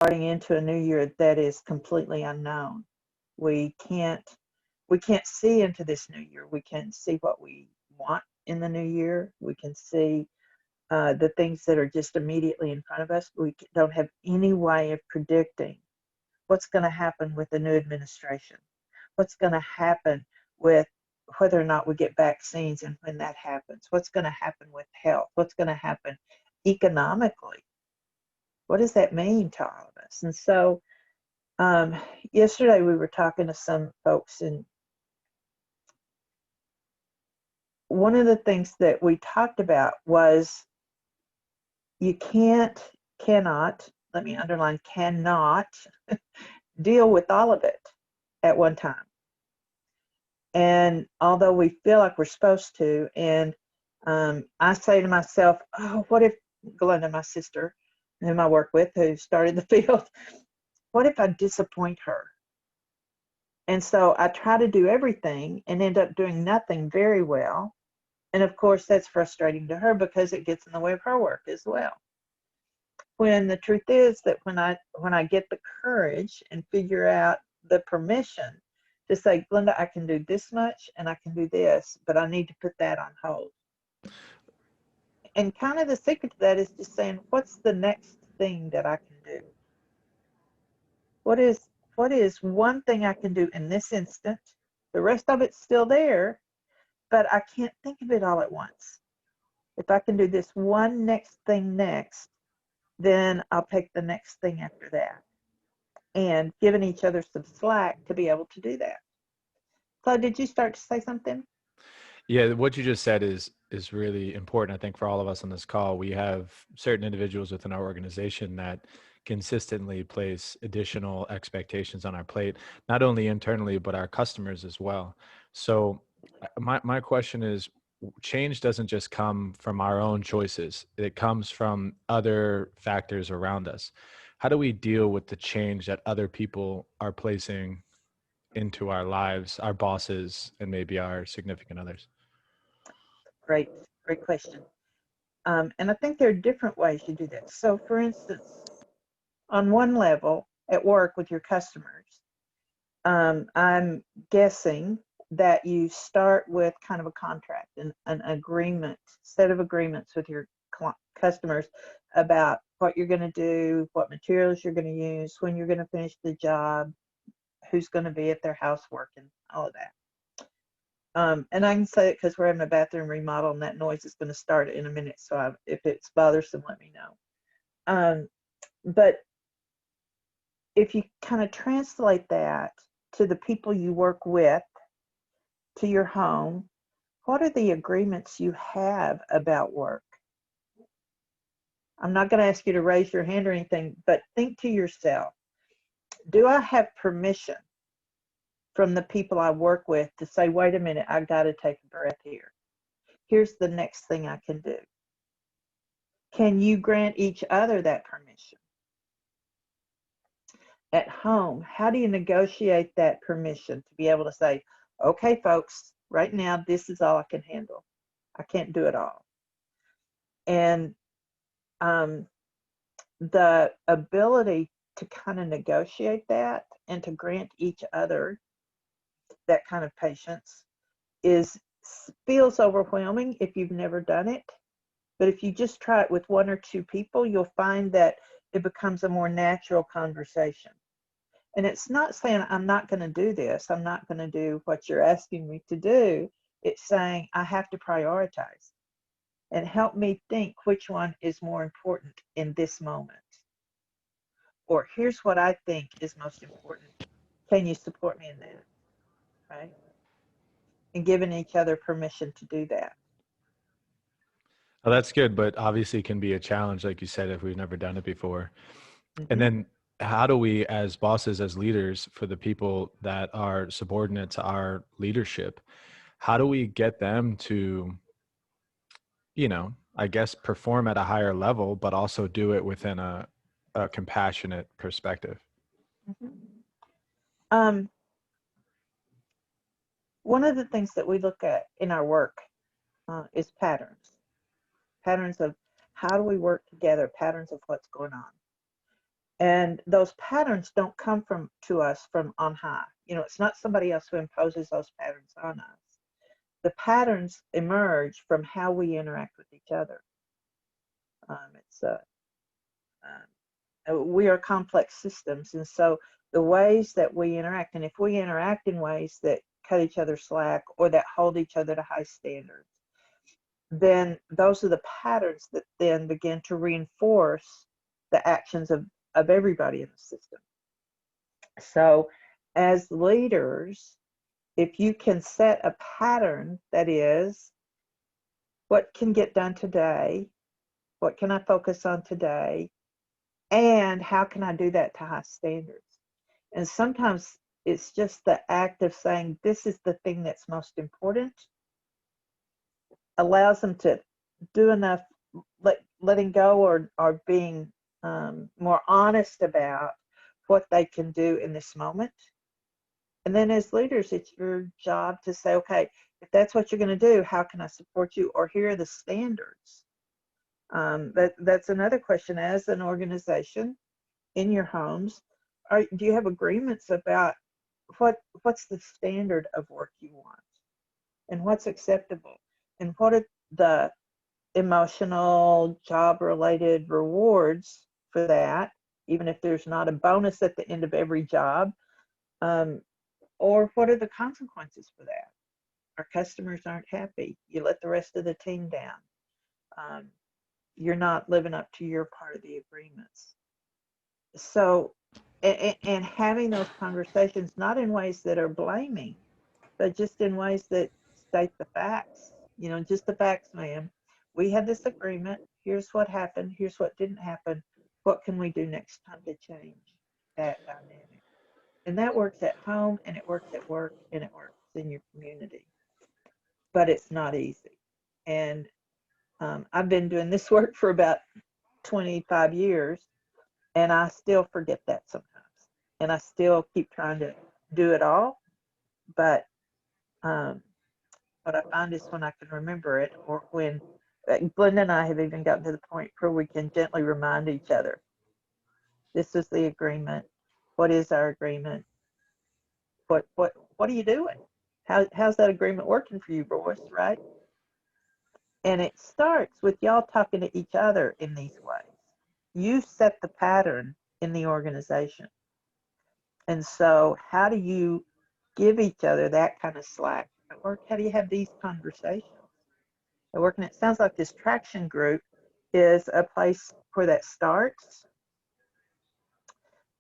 starting into a new year that is completely unknown. We can't see into this new year. We can see what we want in the new year. We can see the things that are just immediately in front of us. We don't have any way of predicting what's going to happen with the new administration, what's going to happen with whether or not we get vaccines and when that happens, what's going to happen with health, what's going to happen economically. What does that mean to all of us? And so yesterday we were talking to some folks, and one of the things that we talked about was you cannot, let me underline, cannot deal with all of it at one time. And although we feel like we're supposed to, and I say to myself, oh, what if Glenda, my sister, whom I work with, who started the field, what if I disappoint her? And so I try to do everything and end up doing nothing very well. And of course, that's frustrating to her because it gets in the way of her work as well. When the truth is that when I get the courage and figure out the permission to say, Glenda, I can do this much and I can do this, but I need to put that on hold. And kind of the secret to that is just saying, what's the next thing that I can do? What is one thing I can do in this instant? The rest of it's still there, but I can't think of it all at once. If I can do this one next thing next, then I'll take the next thing after that. And giving each other some slack to be able to do that. Claude, did you start to say something? Yeah, what you just said is really important. I think for all of us on this call, we have certain individuals within our organization that consistently place additional expectations on our plate, not only internally, but our customers as well. So my question is, change doesn't just come from our own choices. It comes from other factors around us. How do we deal with the change that other people are placing into our lives, our bosses, and maybe our significant others? Great question. And I think there are different ways you do that. So for instance, on one level at work with your customers, I'm guessing that you start with kind of a contract, an agreement, set of agreements with your customers about what you're going to do, what materials you're going to use, when you're going to finish the job, who's going to be at their house working, all of that. And I can say it because we're having a bathroom remodel and that noise is going to start in a minute. So if it's bothersome, let me know. But if you kind of translate that to the people you work with, to your home, what are the agreements you have about work? I'm not going to ask you to raise your hand or anything, but think to yourself, do I have permission from the people I work with to say, wait a minute, I've got to take a breath here. Here's the next thing I can do. Can you grant each other that permission? At home, how do you negotiate that permission to be able to say, okay, folks, right now, this is all I can handle. I can't do it all. And the ability to kind of negotiate that and to grant each other that kind of patience feels overwhelming if you've never done it. But if you just try it with one or two people, you'll find that it becomes a more natural conversation. And it's not saying I'm not going to do this. I'm not going to do what you're asking me to do. It's saying I have to prioritize and help me think which one is more important in this moment. Or here's what I think is most important. Can you support me in that? Right? And giving each other permission to do that. Oh, that's good, but obviously it can be a challenge, like you said, if we've never done it before. Mm-hmm. And then how do we, as bosses, as leaders, for the people that are subordinate to our leadership, how do we get them to, I guess, perform at a higher level, but also do it within a compassionate perspective? Mm-hmm. One of the things that we look at in our work is patterns of how do we work together, patterns of what's going on. And those patterns don't come to us from on high. It's not somebody else who imposes those patterns on us. The patterns emerge from how we interact with each other. We are complex systems, and so the ways that we interact, and if we interact in ways that cut each other slack or that hold each other to high standards, then those are the patterns that then begin to reinforce the actions of everybody in the system. So as leaders, if you can set a pattern that is, what can get done today? What can I focus on today? And how can I do that to high standards? And sometimes it's just the act of saying, this is the thing that's most important, allows them to do enough letting go or being more honest about what they can do in this moment. And then as leaders, it's your job to say, okay, if that's what you're going to do, how can I support you? Or here are the standards. That's another question. As an organization in your homes, do you have agreements about what's the standard of work you want and what's acceptable, and what are the emotional job related rewards for that, even if there's not a bonus at the end of every job, or what are the consequences for that? Our customers aren't happy, you let the rest of the team down, you're not living up to your part of the agreements. So and having those conversations, not in ways that are blaming, but just in ways that state the facts. Just the facts, ma'am. We had this agreement. Here's what happened. Here's what didn't happen. What can we do next time to change that dynamic? And that works at home, and it works at work, and it works in your community. But it's not easy. And I've been doing this work for about 25 years, and I still forget that sometimes. And I still keep trying to do it all. But what I find is when I can remember it, or when Glenda and I have even gotten to the point where we can gently remind each other, this is the agreement. What is our agreement? What are you doing? How's that agreement working for you, Royce, right? And it starts with y'all talking to each other in these ways. You set the pattern in the organization. And so how do you give each other that kind of slack at work? How do you have these conversations at work? And it sounds like this traction group is a place where that starts,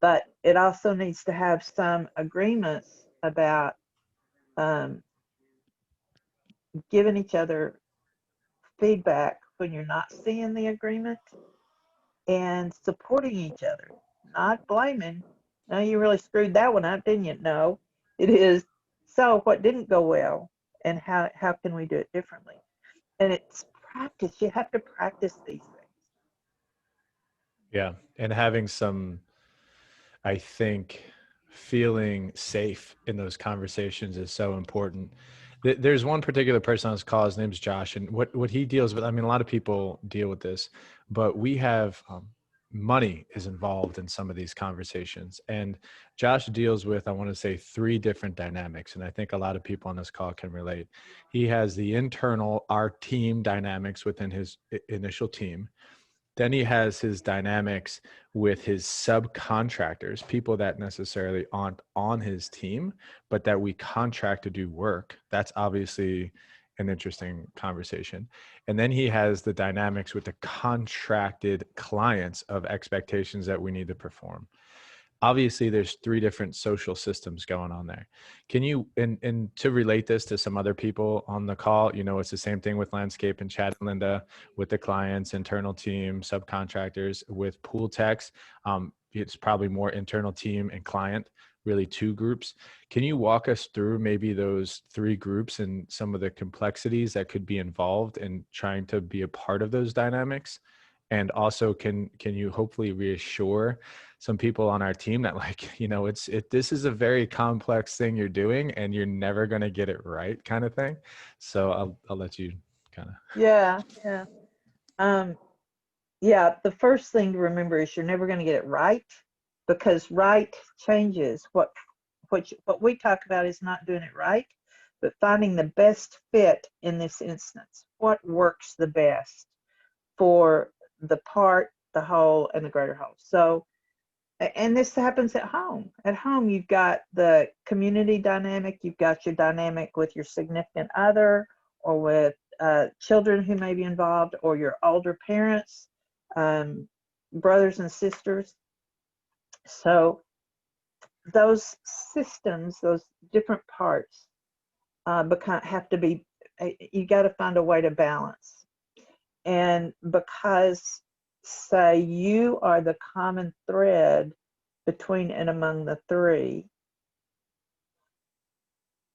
but it also needs to have some agreements about giving each other feedback when you're not seeing the agreement, and supporting each other, not blaming. No, you really screwed that one up, didn't you? No, it is. So what didn't go well, and how can we do it differently? And it's practice. You have to practice these things. Yeah. And having some, I think, feeling safe in those conversations is so important. There's one particular person on this call, his name's Josh, and what he deals with, I mean, a lot of people deal with this, but we have money is involved in some of these conversations. And Josh deals with, I want to say, 3 different dynamics. And I think a lot of people on this call can relate. He has the internal, our team dynamics within his initial team. Then he has his dynamics with his subcontractors, people that necessarily aren't on his team, but that we contract to do work. That's obviously an interesting conversation. And then he has the dynamics with the contracted clients of expectations that we need to perform. Obviously there's 3 different social systems going on there. Can you, and to relate this to some other people on the call, it's the same thing with landscape and Chad and Linda, with the clients, internal team, subcontractors, with pool techs. It's probably more internal team and client, really 2 groups. Can you walk us through maybe those 3 groups and some of the complexities that could be involved in trying to be a part of those dynamics? And also, can you hopefully reassure some people on our team that, like, this is a very complex thing you're doing and you're never going to get it right, kind of thing. So I'll let you kind of. Yeah. The first thing to remember is you're never going to get it right. because right changes. What we talk about is not doing it right, but finding the best fit in this instance. What works the best for the part, the whole, and the greater whole. So, and this happens at home. At home, you've got the community dynamic, you've got your dynamic with your significant other, or with children who may be involved, or your older parents, brothers and sisters. So those systems, those different parts, have to be, you got to find a way to balance. And because, say, you are the common thread between and among the three,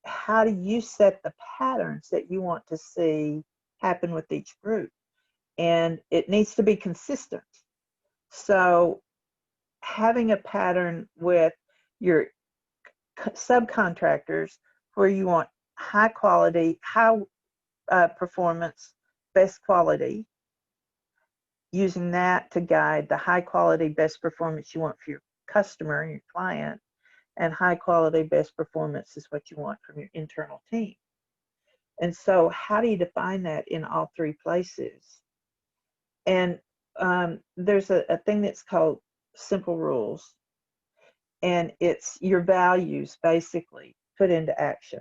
how do you set the patterns that you want to see happen with each group? And it needs to be consistent. So having a pattern with your subcontractors where you want high quality, high performance, best quality, using that to guide the high quality, best performance you want for your customer and your client, and high quality, best performance is what you want from your internal team. And so how do you define that in all three places? And there's a thing that's called simple rules, and it's your values basically put into action.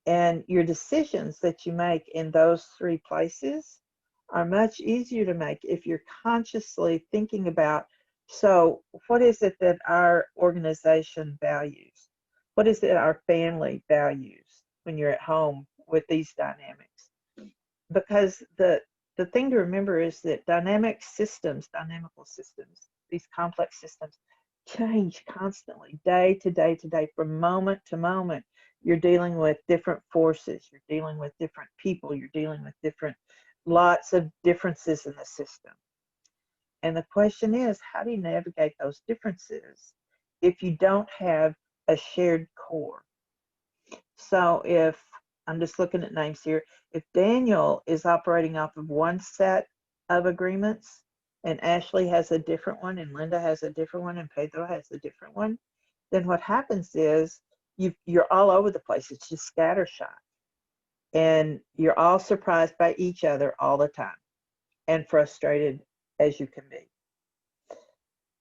And your decisions that you make in those three places are much easier to make if you're consciously thinking about, so what is it that our organization values? What is it our family values when you're at home with these dynamics? Because the thing to remember is that dynamical systems, these complex systems, change constantly, day to day to day, from moment to moment. You're dealing with different forces, you're dealing with different people, you're dealing with lots of differences in the system. And the question is, how do you navigate those differences if you don't have a shared core? So if, I'm just looking at names here, if Daniel is operating off of one set of agreements, and Ashley has a different one, and Linda has a different one, and Pedro has a different one, then what happens is you're all over the place. It's just scattershot. And you're all surprised by each other all the time, and frustrated as you can be.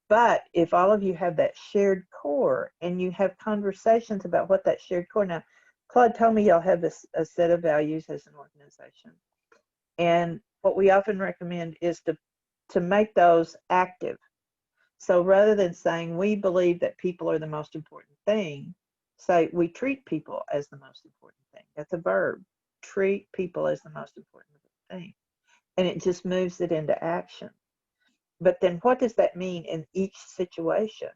But if all of you have that shared core and you have conversations about what that shared core, now, Claude told me y'all have a set of values as an organization. And what we often recommend is to make those active. So rather than saying we believe that people are the most important thing, say we treat people as the most important thing. That's a verb. Treat people as the most important thing. And it just moves it into action. But then what does that mean in each situation?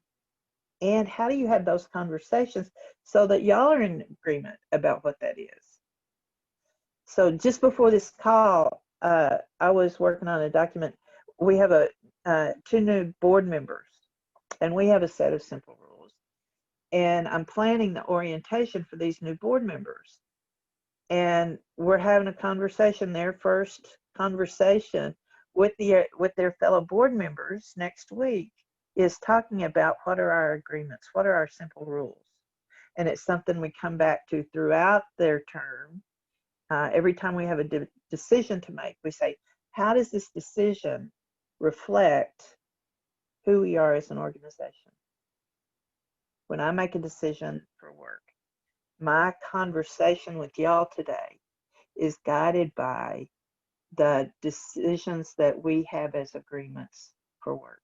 And how do you have those conversations so that y'all are in agreement about what that is? So just before this call, I was working on a document. We have two new board members, and we have a set of simple rules. And I'm planning the orientation for these new board members. And we're having a conversation, their first conversation with their fellow board members next week is talking about what are our agreements, what are our simple rules. And it's something we come back to throughout their term. Every time we have a decision to make, we say, how does this decision reflect who we are as an organization? When I make a decision for work, my conversation with y'all today is guided by the decisions that we have as agreements for work.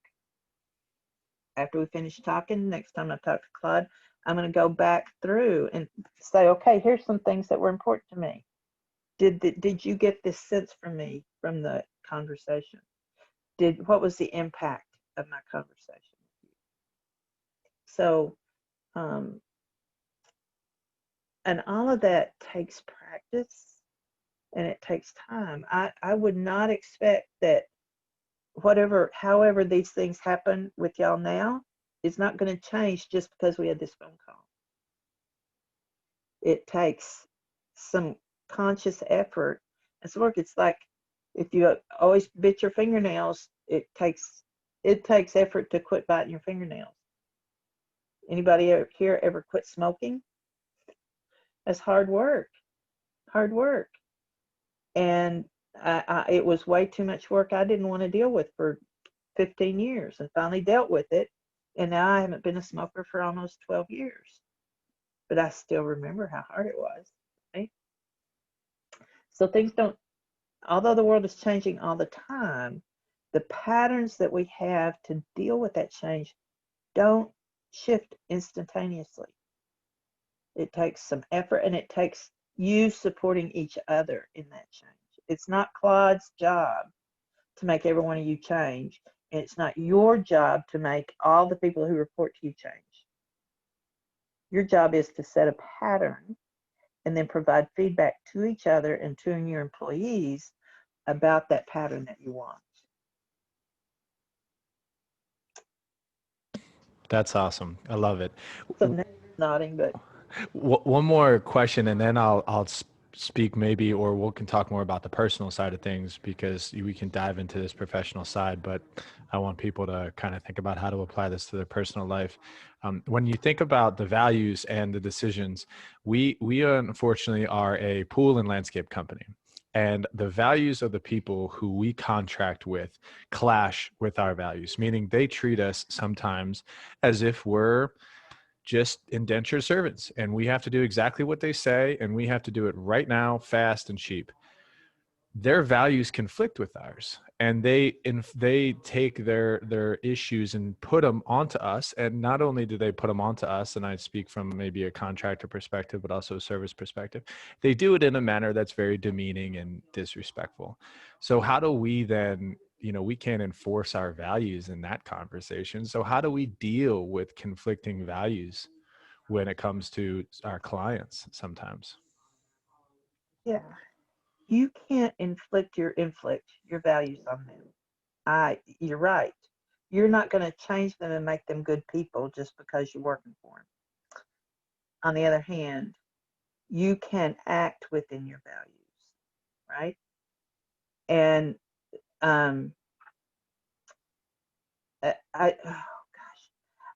After we finish talking, next time I talk to Claude, I'm going to go back through and say, okay, here's some things that were important to me. Did you get this sense from me from the conversation? What was the impact of my conversation with you? So, and all of that takes practice and it takes time. I would not expect that however these things happen with y'all now, is not going to change just because we had this phone call. It takes some conscious effort. It's work. It's like if you always bit your fingernails, it takes effort to quit biting your fingernails. Anybody here ever quit smoking? That's hard work, hard work. And it was way too much work I didn't want to deal with for 15 years, and finally dealt with it. And now I haven't been a smoker for almost 12 years, but I still remember how hard it was. Right? So things don't, although the world is changing all the time, the patterns that we have to deal with that change don't shift instantaneously. It takes some effort, and it takes you supporting each other in that change. It's not Claude's job to make every one of you change, and it's not your job to make all the people who report to you change. Your job is to set a pattern and then provide feedback to each other and to your employees about that pattern that you want. That's awesome. I love it. So nodding, but One more question, and then I'll speak maybe, or we can talk more about the personal side of things, because we can dive into this professional side. But I want people to kind of think about how to apply this to their personal life. When you think about the values and the decisions, we unfortunately are a pool and landscape company. And the values of the people who we contract with clash with our values, meaning they treat us sometimes as if we're just indentured servants, and we have to do exactly what they say, and we have to do it right now, fast and cheap. Their values conflict with ours, and they take their issues and put them onto us. And not only do they put them onto us, and I speak from maybe a contractor perspective, but also a service perspective, they do it in a manner that's very demeaning and disrespectful. So how do we then, we can't enforce our values in that conversation. So how do we deal with conflicting values when it comes to our clients sometimes? yeah, you can't inflict your values on them. You're right. You're not going to change them and make them good people just because you're working for them. On the other hand, you can act within your values, right? And oh gosh,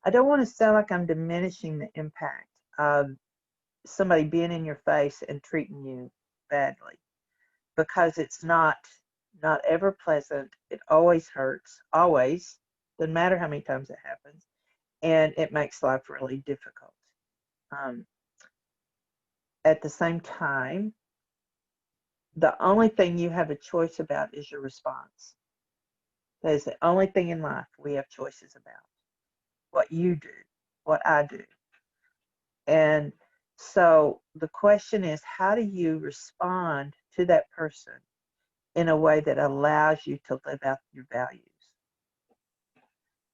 I don't want to sound like I'm diminishing the impact of somebody being in your face and treating you badly, because it's not ever pleasant. It always hurts, always. Doesn't matter how many times it happens, and it makes life really difficult. Um, at the same time, the only thing you have a choice about is your response. That is the only thing in life we have choices about. What you do, what I do. And so the question is, how do you respond to that person in a way that allows you to live out your values?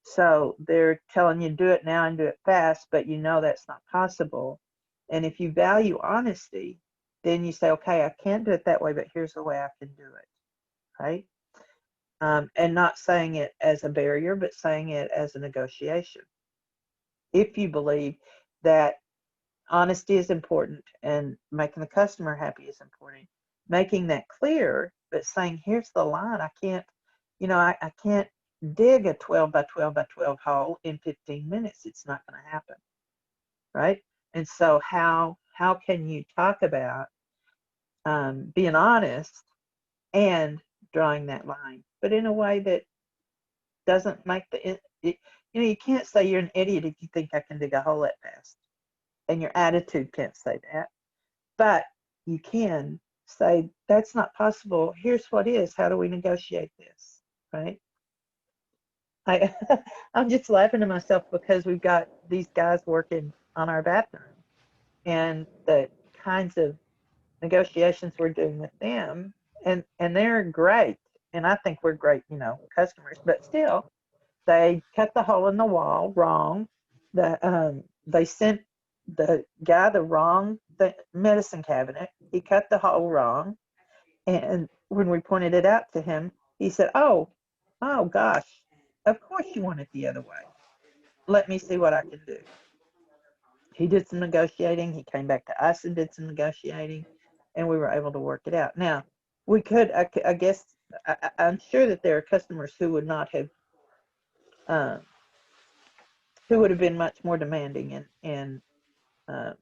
So they're telling you do it now and do it fast, but you know that's not possible. And if you value honesty, then you say, okay, I can't do it that way, but here's the way I can do it, right? And not saying it as a barrier, but saying it as a negotiation. If you believe that honesty is important and making the customer happy is important, making that clear, but saying, here's the line. I can't, I can't dig a 12 by 12 by 12 hole in 15 minutes. It's not going to happen, right? And so how can you talk about being honest and drawing that line, but in a way that doesn't make you can't say you're an idiot if you think I can dig a hole that fast, and your attitude can't say that, but you can say that's not possible. Here's what is. How do we negotiate this, right? I'm just laughing to myself because we've got these guys working on our bathroom, and the kinds of negotiations we're doing with them, and they're great, and I think we're great, customers, but still, they cut the hole in the wall wrong. They sent the guy the wrong medicine cabinet. He cut the hole wrong, and when we pointed it out to him, he said, "Oh, gosh, of course you want it the other way. Let me see what I can do." He did some negotiating. He came back to us and did some negotiating, and we were able to work it out. Now, we could, I guess, I'm sure that there are customers who would not have, who would have been much more demanding and uh,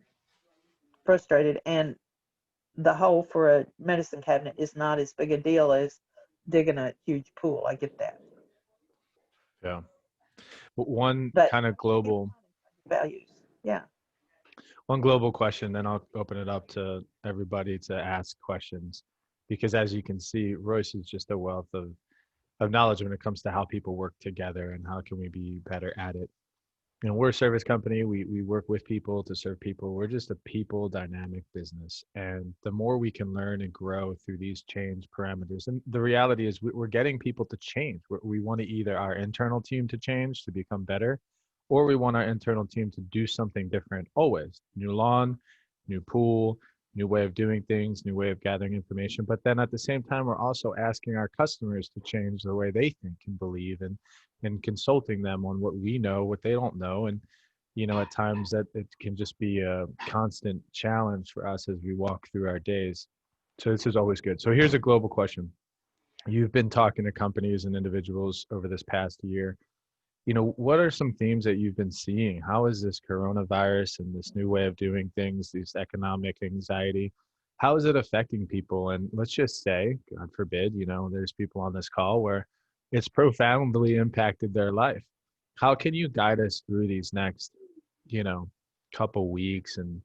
frustrated. And the hole for a medicine cabinet is not as big a deal as digging a huge pool. I get that. Yeah. One But kind of global, values. Yeah. one global question, then I'll open it up to everybody to ask questions. Because as you can see, Royce is just a wealth of knowledge when it comes to how people work together and how can we be better at it. You know, we're a service company. We work with people to serve people. We're just a people dynamic business. And the more we can learn and grow through these change parameters, and the reality is we're getting people to change. We want to either our internal team to change to become better, or we want our internal team to do something different always. New lawn, new pool, new way of doing things, new way of gathering information. But then at the same time, we're also asking our customers to change the way they think and believe, and consulting them on what we know, what they don't know. And, you know, at times that it can just be a constant challenge for us as we walk through our days. So this is always good. So here's a global question. You've been talking to companies and individuals over this past year. You know, what are some themes that you've been seeing? How is this coronavirus and this new way of doing things, this economic anxiety, how is it affecting people? And let's just say, God forbid, you know, there's people on this call where it's profoundly impacted their life. How can you guide us through these next, you know, couple weeks? And,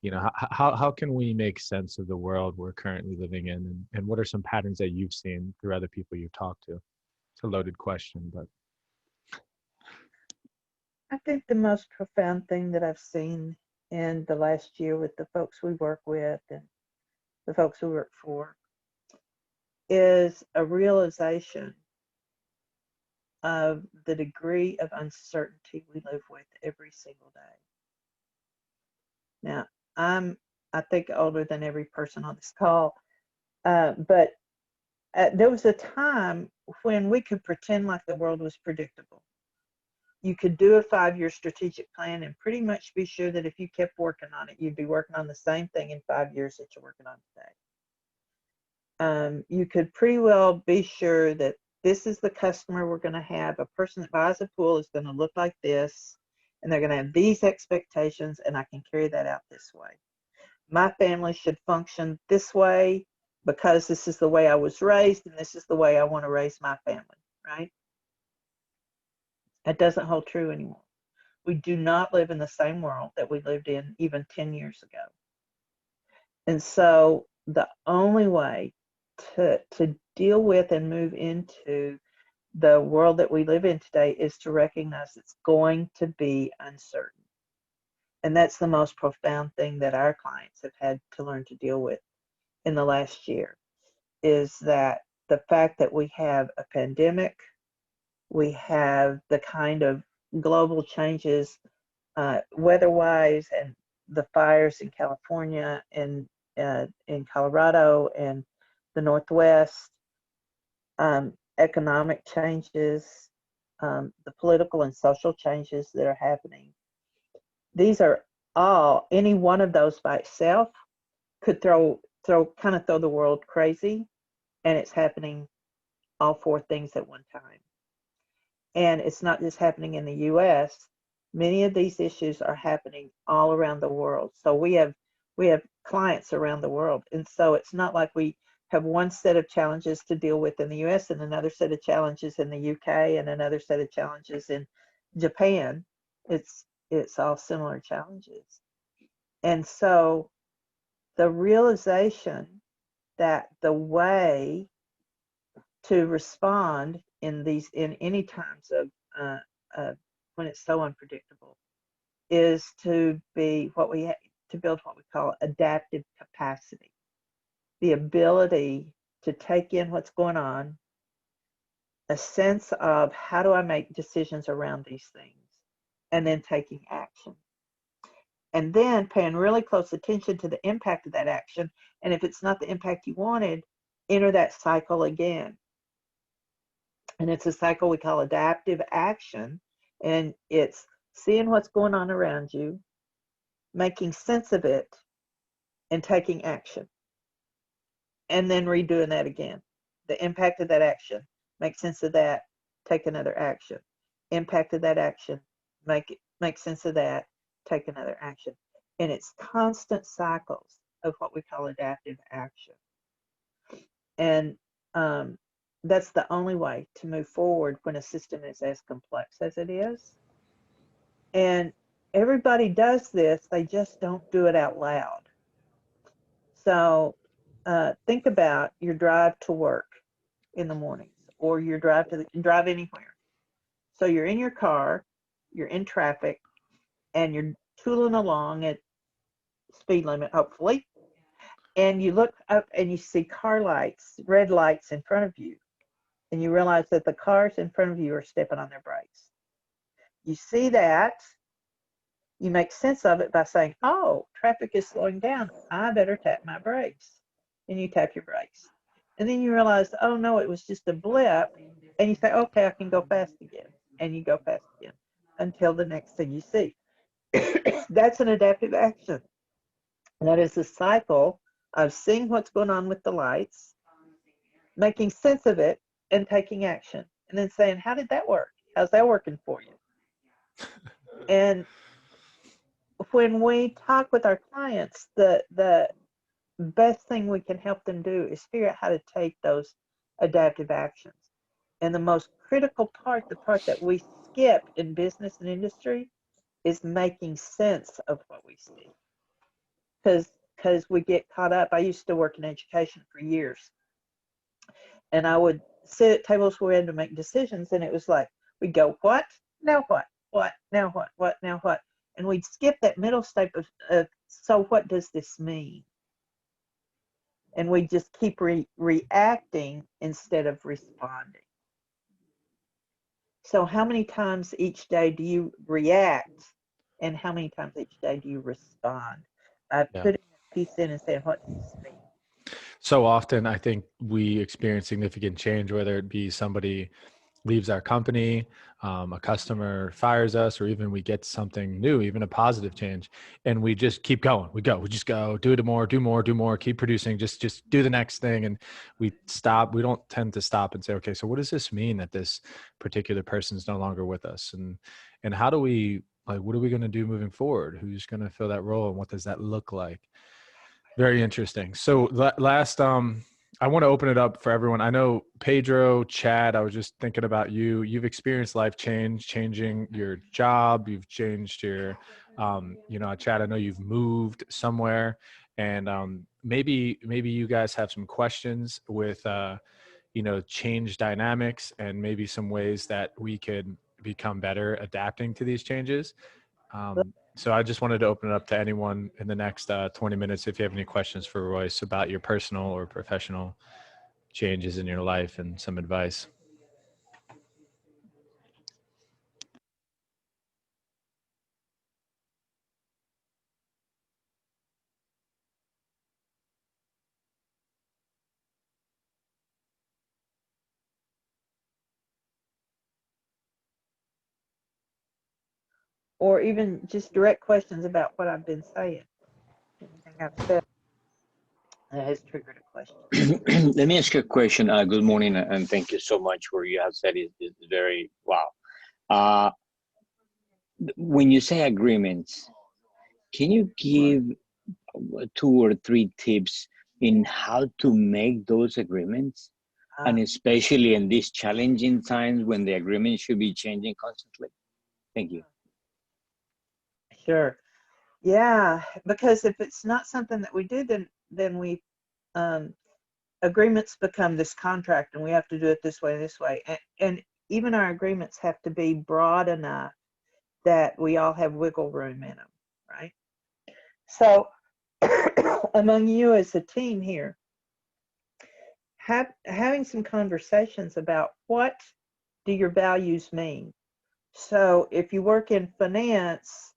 you know, how can we make sense of the world we're currently living in? And what are some patterns that you've seen through other people you've talked to? It's a loaded question, but. I think the most profound thing that I've seen in the last year with the folks we work with and the folks we work for is a realization of the degree of uncertainty we live with every single day. Now, I think, older than every person on this call, but there was a time when we could pretend like the world was predictable. You could do a 5-year strategic plan and pretty much be sure that if you kept working on it, you'd be working on the same thing in 5 years that you're working on today. You could pretty well be sure that this is the customer we're going to have. A person that buys a pool is going to look like this, and they're going to have these expectations, and I can carry that out this way. My family should function this way because this is the way I was raised, and this is the way I want to raise my family, right? That doesn't hold true anymore. We do not live in the same world that we lived in even 10 years ago. And so the only way to deal with and move into the world that we live in today is to recognize it's going to be uncertain. And that's the most profound thing that our clients have had to learn to deal with in the last year, is that the fact that we have a pandemic, we have the kind of global changes weather-wise, and the fires in California and in Colorado and the Northwest, economic changes, the political and social changes that are happening. These are all, any one of those by itself could throw the world crazy, and it's happening all 4 things at one time. And it's not just happening in the U.S. Many of these issues are happening all around the world. So we have clients around the world. And so it's not like we have one set of challenges to deal with in the U.S. and another set of challenges in the U.K. and another set of challenges in Japan. It's all similar challenges. And so the realization that the way to respond in any times of when it's so unpredictable is to build what we call adaptive capacity, the ability to take in what's going on, a sense of how do I make decisions around these things, and then taking action. And then paying really close attention to the impact of that action. And if it's not the impact you wanted, enter that cycle again. And it's a cycle we call adaptive action. And it's seeing what's going on around you, making sense of it, and taking action. And then redoing that again. The impact of that action, make sense of that, take another action. Impact of that action, make sense of that, take another action. And it's constant cycles of what we call adaptive action. And that's the only way to move forward when a system is as complex as it is. And everybody does this, they just don't do it out loud. So think about your drive to work in the mornings, or your drive anywhere. So you're in your car, you're in traffic, and you're tooling along at speed limit, hopefully, and you look up and you see car lights, red lights in front of you, and you realize that the cars in front of you are stepping on their brakes. You see that, you make sense of it by saying, oh, traffic is slowing down, I better tap my brakes. And you tap your brakes. And then you realize, oh no, it was just a blip, and you say, okay, I can go fast again. And you go fast again until the next thing you see. That's an adaptive action. That is a cycle of seeing what's going on with the lights, making sense of it, and taking action. And then saying, how did that work? How's that working for you? And when we talk with our clients, the best thing we can help them do is figure out how to take those adaptive actions. And the most critical part, the part that we skip in business and industry, is making sense of what we see. Because we get caught up. I used to work in education for years, and I would sit at tables where we had to make decisions, and it was like, we'd go, what? Now what? What? Now what? What? Now what? And we'd skip that middle step of so what does this mean? And we just keep reacting instead of responding. So how many times each day do you react, and how many times each day do you respond? Putting a piece in and saying, what does this mean? So often I think we experience significant change, whether it be somebody leaves our company, a customer fires us, or even we get something new, even a positive change, and we just keep going. We just go, do more, keep producing, just do the next thing. And we stop. We don't tend to stop and say, okay, so what does this mean that this particular person is no longer with us? And how do we, like, what are we going to do moving forward? Who's going to fill that role, and what does that look like? Very interesting. So last, I want to open it up for everyone. I know Pedro, Chad, I was just thinking about you. You've experienced life change, changing your job. You've changed your, Chad, I know you've moved somewhere, and maybe you guys have some questions with, change dynamics, and maybe some ways that we could become better adapting to these changes. So I just wanted to open it up to anyone in the next 20 minutes if you have any questions for Royce about your personal or professional changes in your life and some advice. Or even just direct questions about what I've been saying. Anything I've said that has triggered a question. Let me ask you a question. Good morning, and thank you so much for what you have said. Is very wow. Uh, when you say agreements, can you give 2 or 3 tips in how to make those agreements? And especially in these challenging times when the agreement should be changing constantly? Thank you. Sure. Yeah, because if it's not something that we do, then we agreements become this contract, and we have to do it this way, and even our agreements have to be broad enough that we all have wiggle room in them, right? So among you as a team here, having some conversations about what do your values mean. So if you work in finance,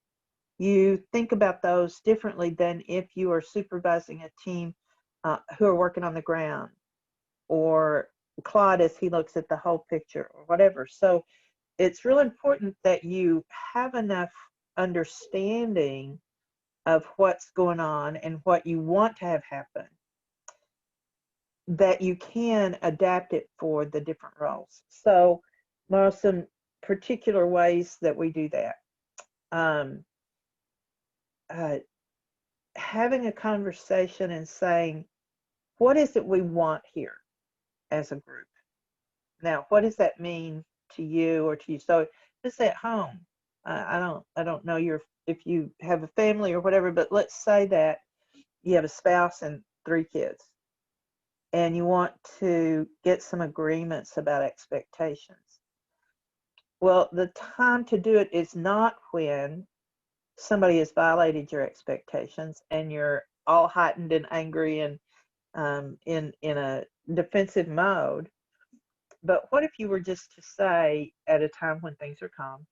you think about those differently than if you are supervising a team who are working on the ground, or Claude as he looks at the whole picture, or whatever. So it's real important that you have enough understanding of what's going on and what you want to have happen, that you can adapt it for the different roles. So there are some particular ways that we do that. um, having a conversation and saying, what is it we want here as a group? Now, what does that mean to you or to you? So just at home, I don't know if you have a family or whatever, but let's say that you have a spouse and 3 kids, and you want to get some agreements about expectations. Well, the time to do it is not when somebody has violated your expectations and you're all heightened and angry and in a defensive mode. But what if you were just to say at a time when things are calm,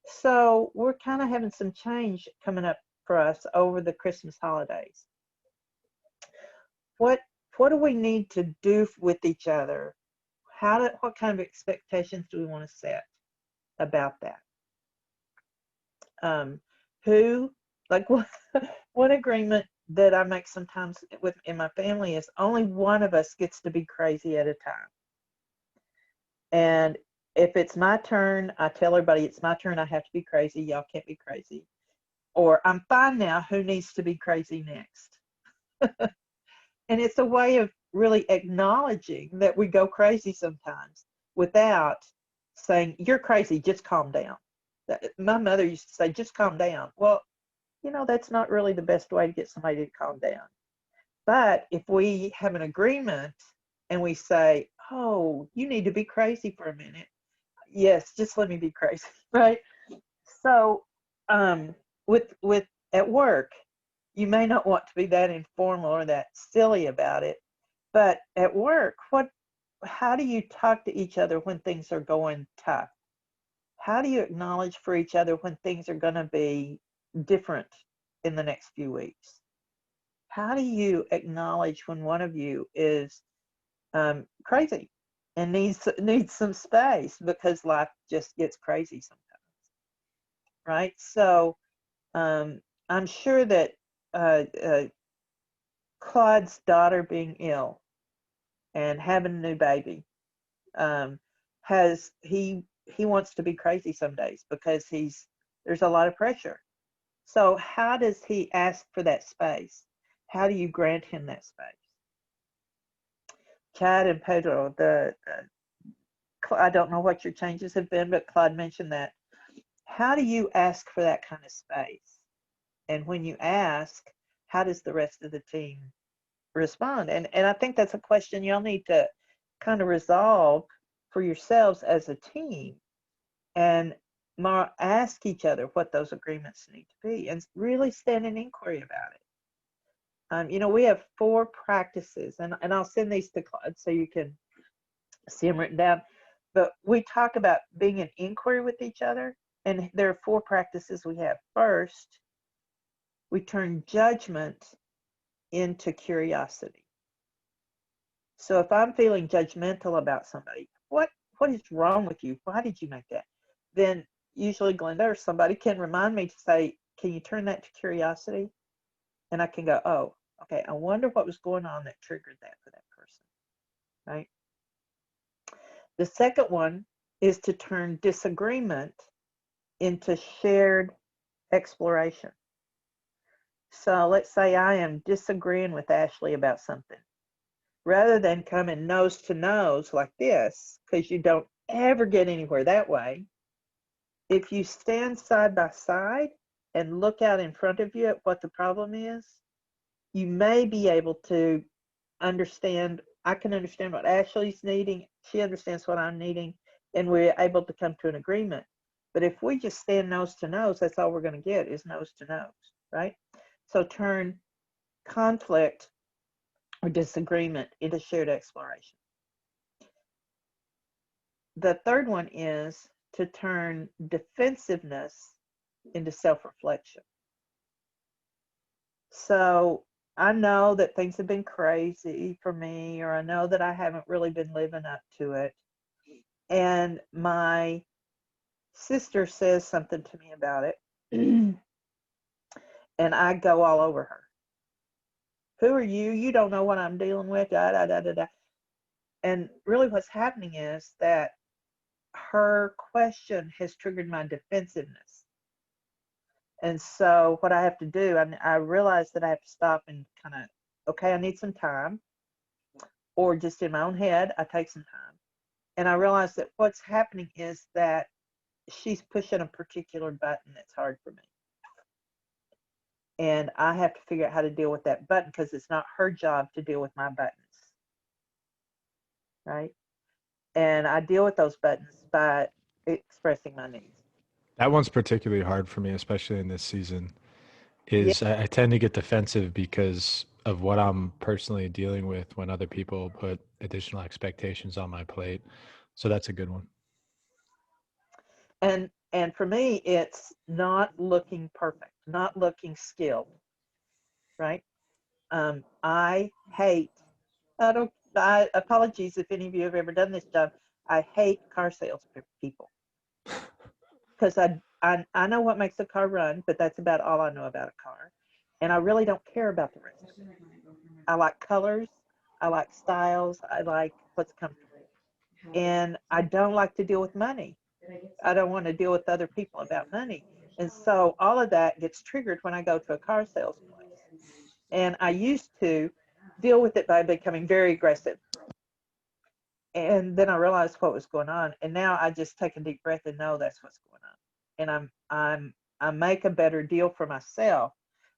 so we're kind of having some change coming up for us over the Christmas holidays. What do we need to do with each other? What kind of expectations do we want to set about that? Like one agreement that I make sometimes in my family is only one of us gets to be crazy at a time. And if it's my turn, I tell everybody it's my turn. I have to be crazy. Y'all can't be crazy. Or I'm fine now. Who needs to be crazy next? And it's a way of really acknowledging that we go crazy sometimes without saying, you're crazy, just calm down. My mother used to say, just calm down. Well, that's not really the best way to get somebody to calm down. But if we have an agreement and we say, oh, you need to be crazy for a minute. Yes, just let me be crazy, right? So with at work, you may not want to be that informal or that silly about it, but at work, how do you talk to each other when things are going tough? How do you acknowledge for each other when things are going to be different in the next few weeks? How do you acknowledge when one of you is crazy and needs some space because life just gets crazy sometimes, right? So I'm sure that Claude's daughter being ill and having a new baby he wants to be crazy some days because there's a lot of pressure. So how does he ask for that space? How do you grant him that space? Chad and Pedro, I don't know what your changes have been, but Claude mentioned that. How do you ask for that kind of space? And when you ask, how does the rest of the team respond? And I think that's a question y'all need to kind of resolve for yourselves as a team, and ask each other what those agreements need to be, and really stand in inquiry about it. We have 4 practices, and I'll send these to Claude so you can see them written down. But we talk about being in inquiry with each other, and there are 4 practices we have. First, we turn judgment into curiosity. So if I'm feeling judgmental about somebody, what is wrong with you? Why did you make that? Then usually Glenda or somebody can remind me to say, can you turn that to curiosity? And I can go, oh, okay, I wonder what was going on that triggered that for that person, right? The second one is to turn disagreement into shared exploration. So let's say I am disagreeing with Ashley about something. Rather than coming nose to nose like this, because you don't ever get anywhere that way, if you stand side by side and look out in front of you at what the problem is, you may be able to understand. I can understand what Ashley's needing. She understands what I'm needing, and we're able to come to an agreement. But if we just stand nose to nose, that's all we're going to get is nose to nose, right? So turn conflict or disagreement into shared exploration. The third one is to turn defensiveness into self-reflection. So I know that things have been crazy for me, or I know that I haven't really been living up to it. And my sister says something to me about it, and I go all over her. Who are you? You don't know what I'm dealing with. Da, da, da, da, da. And really what's happening is that her question has triggered my defensiveness. And so what I have to do, I realize that I have to stop and kind of, okay, I need some time, or just in my own head, I take some time. And I realize that what's happening is that she's pushing a particular button that's hard for me. And I have to figure out how to deal with that button, because it's not her job to deal with my buttons. Right? And I deal with those buttons by expressing my needs. That one's particularly hard for me, especially in this season. Yeah. I tend to get defensive because of what I'm personally dealing with when other people put additional expectations on my plate. So that's a good one. And for me, it's not looking perfect, not looking skilled, right? I hate, apologies if any of you have ever done this job. I hate car sales people, because I know what makes a car run, but that's about all I know about a car. And I really don't care about the rest of it. I like colors, I like styles, I like what's comfortable. And I don't like to deal with money. I don't want to deal with other people about money. And so all of that gets triggered when I go to a car sales place. And I used to deal with it by becoming very aggressive. And then I realized what was going on. And now I just take a deep breath and know that's what's going on. And I make a better deal for myself,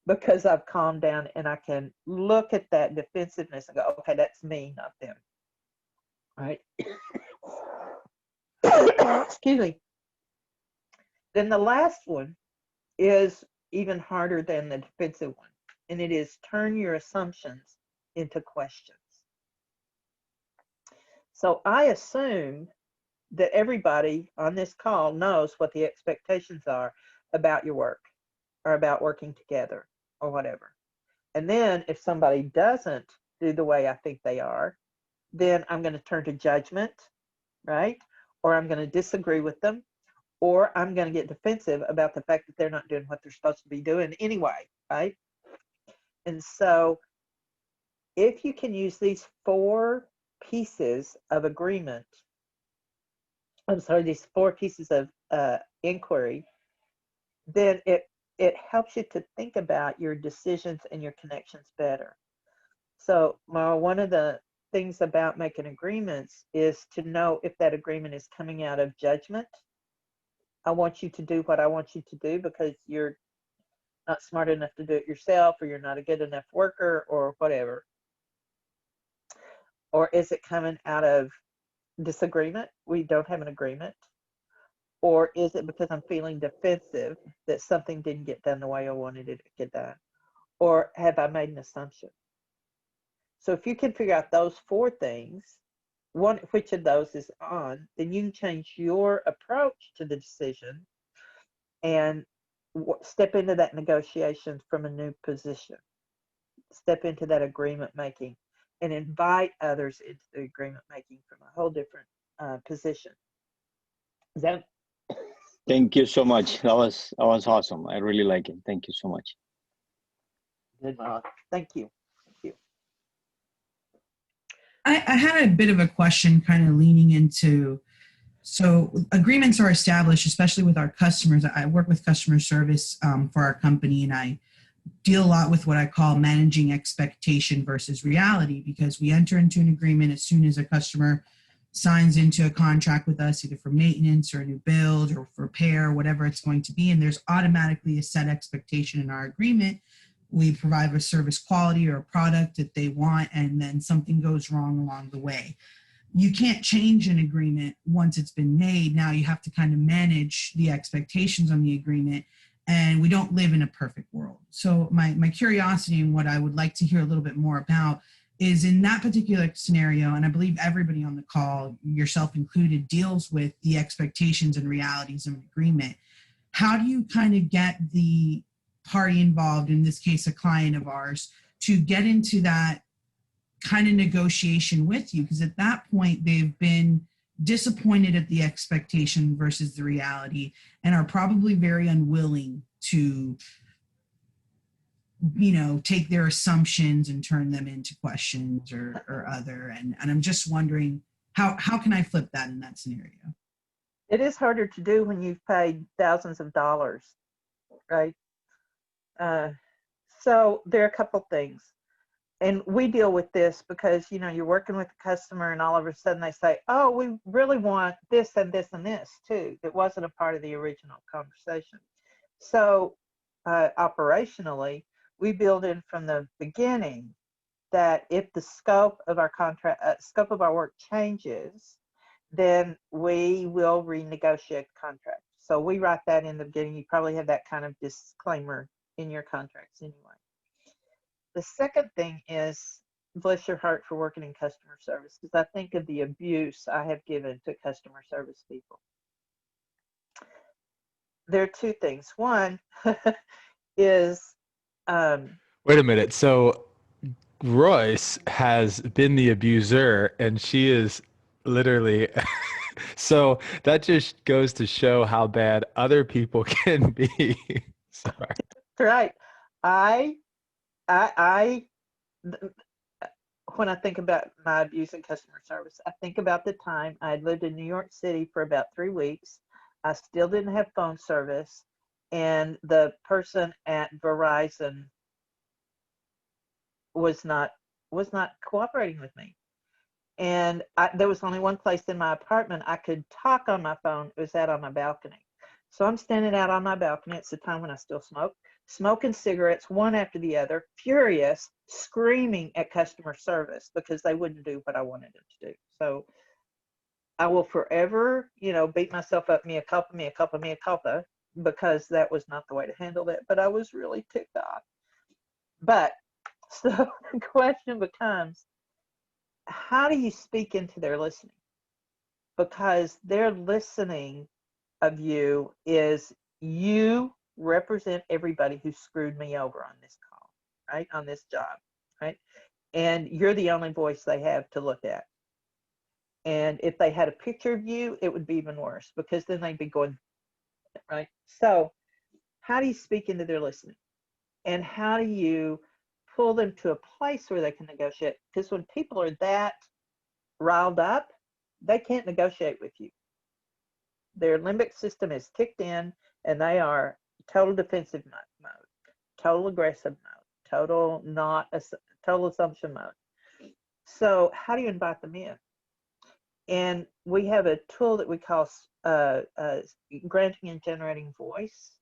because I've calmed down and I can look at that defensiveness and go, okay, that's me, not them. Right? Excuse me. Then the last one is even harder than the defensive one, and it is turn your assumptions into questions. So I assume that everybody on this call knows what the expectations are about your work, or about working together, or whatever. And then if somebody doesn't do the way I think they are, then I'm going to turn to judgment, right? Or I'm going to disagree with them, or I'm going to get defensive about the fact that they're not doing what they're supposed to be doing anyway, right? And so if you can use these 4 pieces of agreement, these 4 pieces of inquiry, then it helps you to think about your decisions and your connections better. So one of the things about making agreements is to know if that agreement is coming out of judgment. I want you to do what I want you to do because you're not smart enough to do it yourself, or you're not a good enough worker, or whatever. Or is it coming out of disagreement? We don't have an agreement. Or is it because I'm feeling defensive that something didn't get done the way I wanted it to get done? Or have I made an assumption? So if you can figure out those 4 things, which of those is on, then you can change your approach to the decision and step into that negotiation from a new position. Step into that agreement making and invite others into the agreement making from a whole different position. Is that? Thank you so much. That was awesome. I really like it. Thank you so much. Good. Thank you. I had a bit of a question kind of leaning into, so agreements are established, especially with our customers. I work with customer service for our company, and I deal a lot with what I call managing expectation versus reality, because we enter into an agreement as soon as a customer signs into a contract with us, either for maintenance or a new build or for repair, whatever it's going to be. And there's automatically a set expectation in our agreement. We provide a service quality or a product that they want, and then something goes wrong along the way. You can't change an agreement once it's been made. Now you have to kind of manage the expectations on the agreement, and we don't live in a perfect world. So my curiosity and what I would like to hear a little bit more about is, in that particular scenario, and I believe everybody on the call, yourself included, deals with the expectations and realities of an agreement. How do you kind of get the party involved, in this case a client of ours, to get into that kind of negotiation with you? Because at that point they've been disappointed at the expectation versus the reality, and are probably very unwilling to, you know, take their assumptions and turn them into questions or other. And I'm just wondering, how can I flip that in that scenario? It is harder to do when you've paid thousands of dollars, right? So there are a couple things. And we deal with this because, you know, you're working with a customer and all of a sudden they say, oh, we really want this and this and this too. That wasn't a part of the original conversation. So operationally, we build in from the beginning that if the scope of our contract, scope of our work changes, then we will renegotiate the contract. So we write that in the beginning. You probably have that kind of disclaimer in your contracts anyway. The second thing is, bless your heart for working in customer service, because I think of the abuse I have given to customer service people. There are two things. One is, wait a minute. So Royce has been the abuser and she is literally, so that just goes to show how bad other people can be. Sorry. right. When I think about my abuse in customer service, I think about the time I had lived in New York City for about 3 weeks. I still didn't have phone service, and the person at Verizon was not cooperating with me. And there was only one place in my apartment I could talk on my phone. It was out on my balcony. So I'm standing out on my balcony. It's the time when I still smoke, smoking cigarettes one after the other, furious, screaming at customer service because they wouldn't do what I wanted them to do. So I will forever, you know, beat myself up, mea culpa, mea culpa, mea culpa, because that was not the way to handle that. But I was really ticked off. But so the question becomes, how do you speak into their listening? Because their listening of you is, you represent everybody who screwed me over on this call, right? On this job, right? And you're the only voice they have to look at. And if they had a picture of you, it would be even worse, because then they'd be going, right? So how do you speak into their listening? And how do you pull them to a place where they can negotiate? Because when people are that riled up, they can't negotiate with you. Their limbic system is kicked in and they are total defensive mode, total aggressive mode, total assumption mode. So how do you invite them in? And we have a tool that we call granting and generating voice.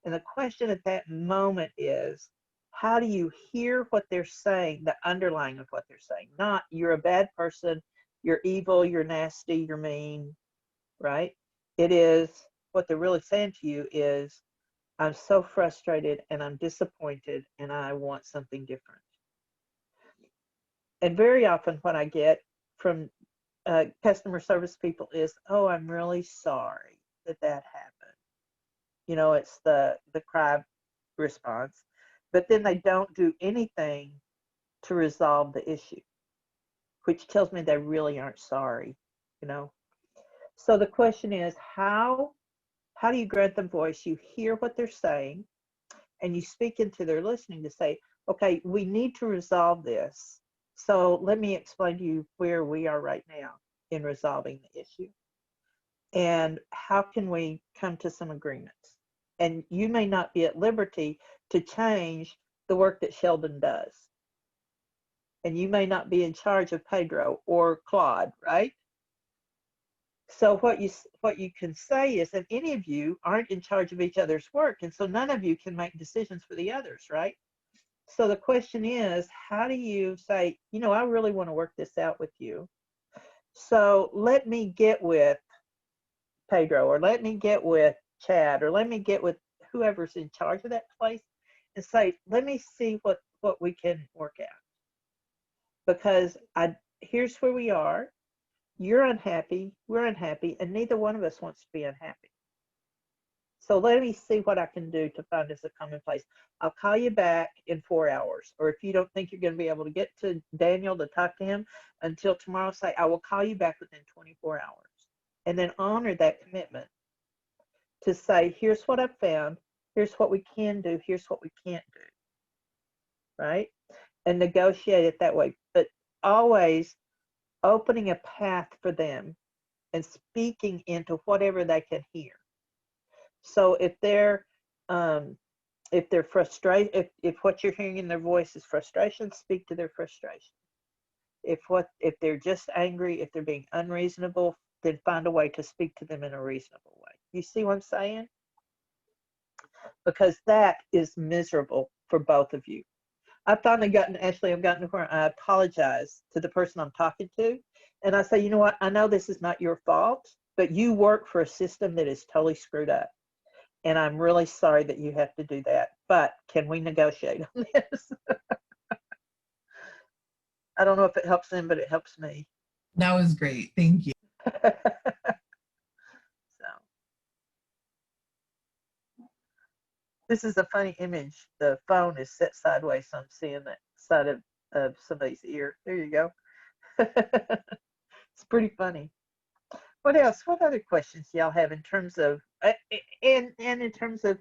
And the question at that moment is, how do you hear what they're saying, the underlying of what they're saying? Not, you're a bad person, you're evil, you're nasty, you're mean, right? It is, what they're really saying to you is, I'm so frustrated and I'm disappointed and I want something different. And very often what I get from customer service people is, oh, I'm really sorry that happened. You know, it's the cry response, but then they don't do anything to resolve the issue, which tells me they really aren't sorry, you know. So the question is, how do you grant them voice? You hear what they're saying and you speak into their listening to say, okay, we need to resolve this. So let me explain to you where we are right now in resolving the issue. And how can we come to some agreements? And you may not be at liberty to change the work that Sheldon does. And you may not be in charge of Pedro or Claude, right? So what you can say is that any of you aren't in charge of each other's work, and so none of you can make decisions for the others, right? So the question is, how do you say, you know, I really want to work this out with you. So let me get with Pedro, or let me get with Chad, or let me get with whoever's in charge of that place and say, let me see what we can work out. Because here's where we are. You're unhappy, we're unhappy, and neither one of us wants to be unhappy. So let me see what I can do to find us a common place. I'll call you back in 4 hours. Or if you don't think you're going to be able to get to Daniel to talk to him until tomorrow, say, I will call you back within 24 hours. And then honor that commitment to say, here's what I've found, here's what we can do, here's what we can't do, right? And negotiate it that way. But always opening a path for them and speaking into whatever they can hear. So if they're If they're frustrated, if what you're hearing in their voice is frustration, speak to their frustration. If they're just angry, if they're being unreasonable, then find a way to speak to them in a reasonable way. You see what I'm saying? Because that is miserable for both of you. I've gotten to where I apologize to the person I'm talking to. And I say, you know what? I know this is not your fault, but you work for a system that is totally screwed up. And I'm really sorry that you have to do that. But can we negotiate on this? I don't know if it helps them, but it helps me. That was great. Thank you. So this is a funny image. The phone is set sideways, so I'm seeing that side of somebody's ear. There you go. It's pretty funny. What else? What other questions do y'all have in terms of, and in terms of,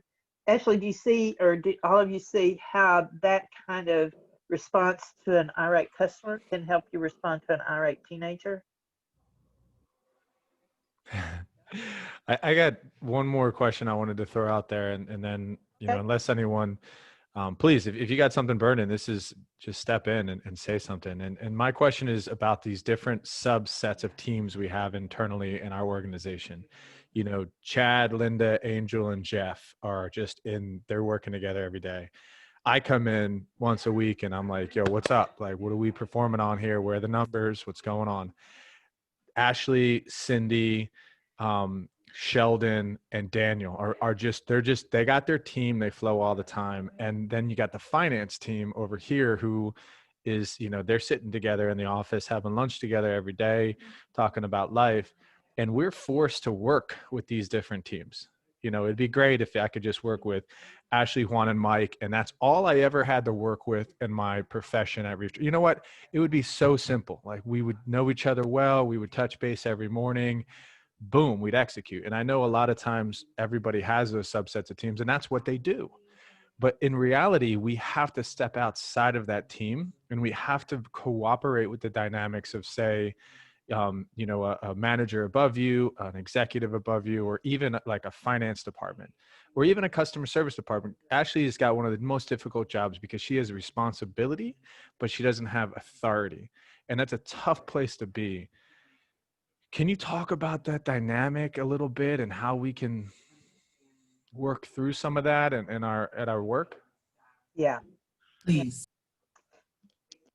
Ashley, do you see, or do all of you see how that kind of response to an irate customer can help you respond to an irate teenager? I got one more question I wanted to throw out there, and then, you know, Okay. unless anyone, please, if you got something burning, this is just step in and say something. And my question is about these different subsets of teams we have internally in our organization. You know, Chad, Linda, Angel, and Jeff are just they're working together every day. I come in once a week and I'm like, yo, what's up? Like, what are we performing on here? Where are the numbers? What's going on? Ashley, Cindy, Sheldon, and Daniel they got their team, they flow all the time. And then you got the finance team over here who is, you know, they're sitting together in the office, having lunch together every day, talking about life. And we're forced to work with these different teams. You know, it'd be great if I could just work with Ashley, Juan, and Mike, and that's all I ever had to work with in my profession at Reef. You know what? It would be so simple. Like, we would know each other well. We would touch base every morning. Boom, we'd execute. And I know a lot of times everybody has those subsets of teams, and that's what they do. But in reality, we have to step outside of that team, and we have to cooperate with the dynamics of, say, you know, a manager above you, an executive above you, or even like a finance department, or even a customer service department. Ashley has got one of the most difficult jobs because she has responsibility, but she doesn't have authority. And that's a tough place to be. Can you talk about that dynamic a little bit and how we can work through some of that at our work? Yeah. Please.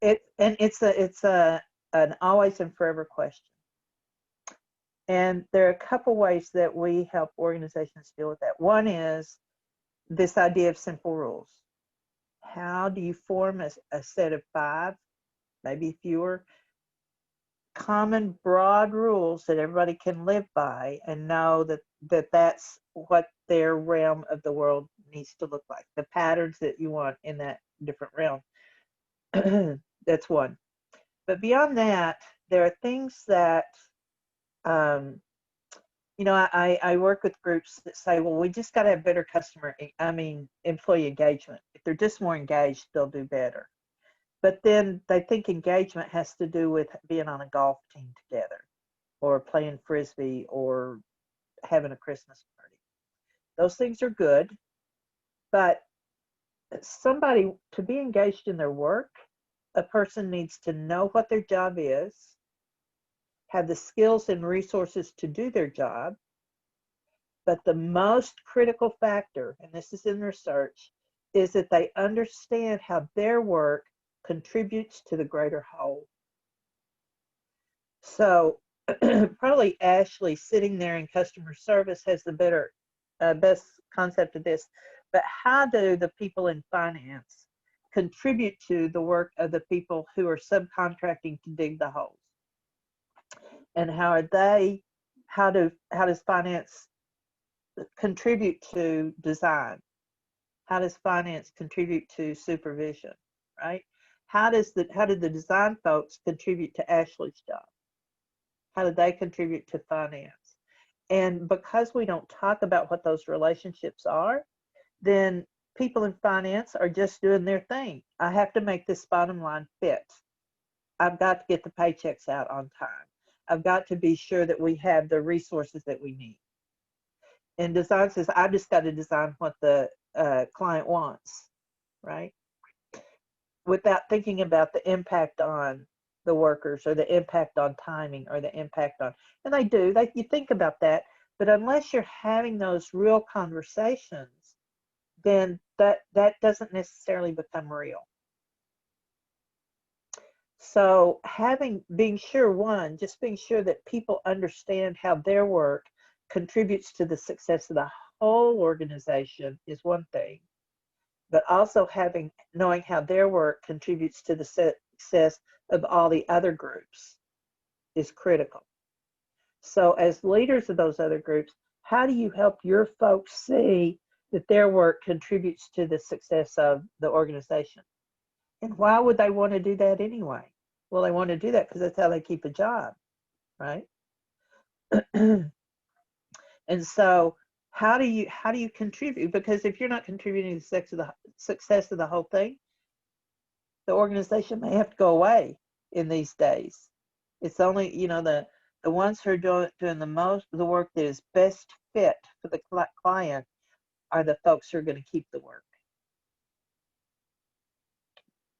It's an always and forever question. And there are a couple ways that we help organizations deal with that. One is this idea of simple rules. How do you form a set of 5, maybe fewer, common broad rules that everybody can live by and know that's what their realm of the world needs to look like, the patterns that you want in that different realm. That's one. But beyond that, there are things that, you know, I work with groups that say, well, we just got to have better employee engagement. If they're just more engaged, they'll do better. But then they think engagement has to do with being on a golf team together, or playing Frisbee, or having a Christmas party. Those things are good, but somebody, to be engaged in their work, a person needs to know what their job is, have the skills and resources to do their job. But the most critical factor, and this is in research, is that they understand how their work contributes to the greater whole. So probably Ashley, sitting there in customer service, has the best concept of this. But how do the people in finance contribute to the work of the people who are subcontracting to dig the holes? And how does finance contribute to design? How does finance contribute to supervision, right? How did the design folks contribute to Ashley's job? How did they contribute to finance? And because we don't talk about what those relationships are, then people in finance are just doing their thing. I have to make this bottom line fit. I've got to get the paychecks out on time. I've got to be sure that we have the resources that we need. And design says, I've just got to design what the client wants, right? Without thinking about the impact on the workers or the impact on timing or the impact on, and they do, you think about that, but unless you're having those real conversations, then that doesn't necessarily become real. So being sure that people understand how their work contributes to the success of the whole organization is one thing, but also knowing how their work contributes to the success of all the other groups is critical. So as leaders of those other groups, how do you help your folks see that their work contributes to the success of the organization? And why would they want to do that anyway? Well, they want to do that because that's how they keep a job, right? And so how do you contribute? Because if you're not contributing to the success of the whole thing, the organization may have to go away in these days. It's only, the ones who are doing the work that is best fit for the client are the folks who are going to keep the work.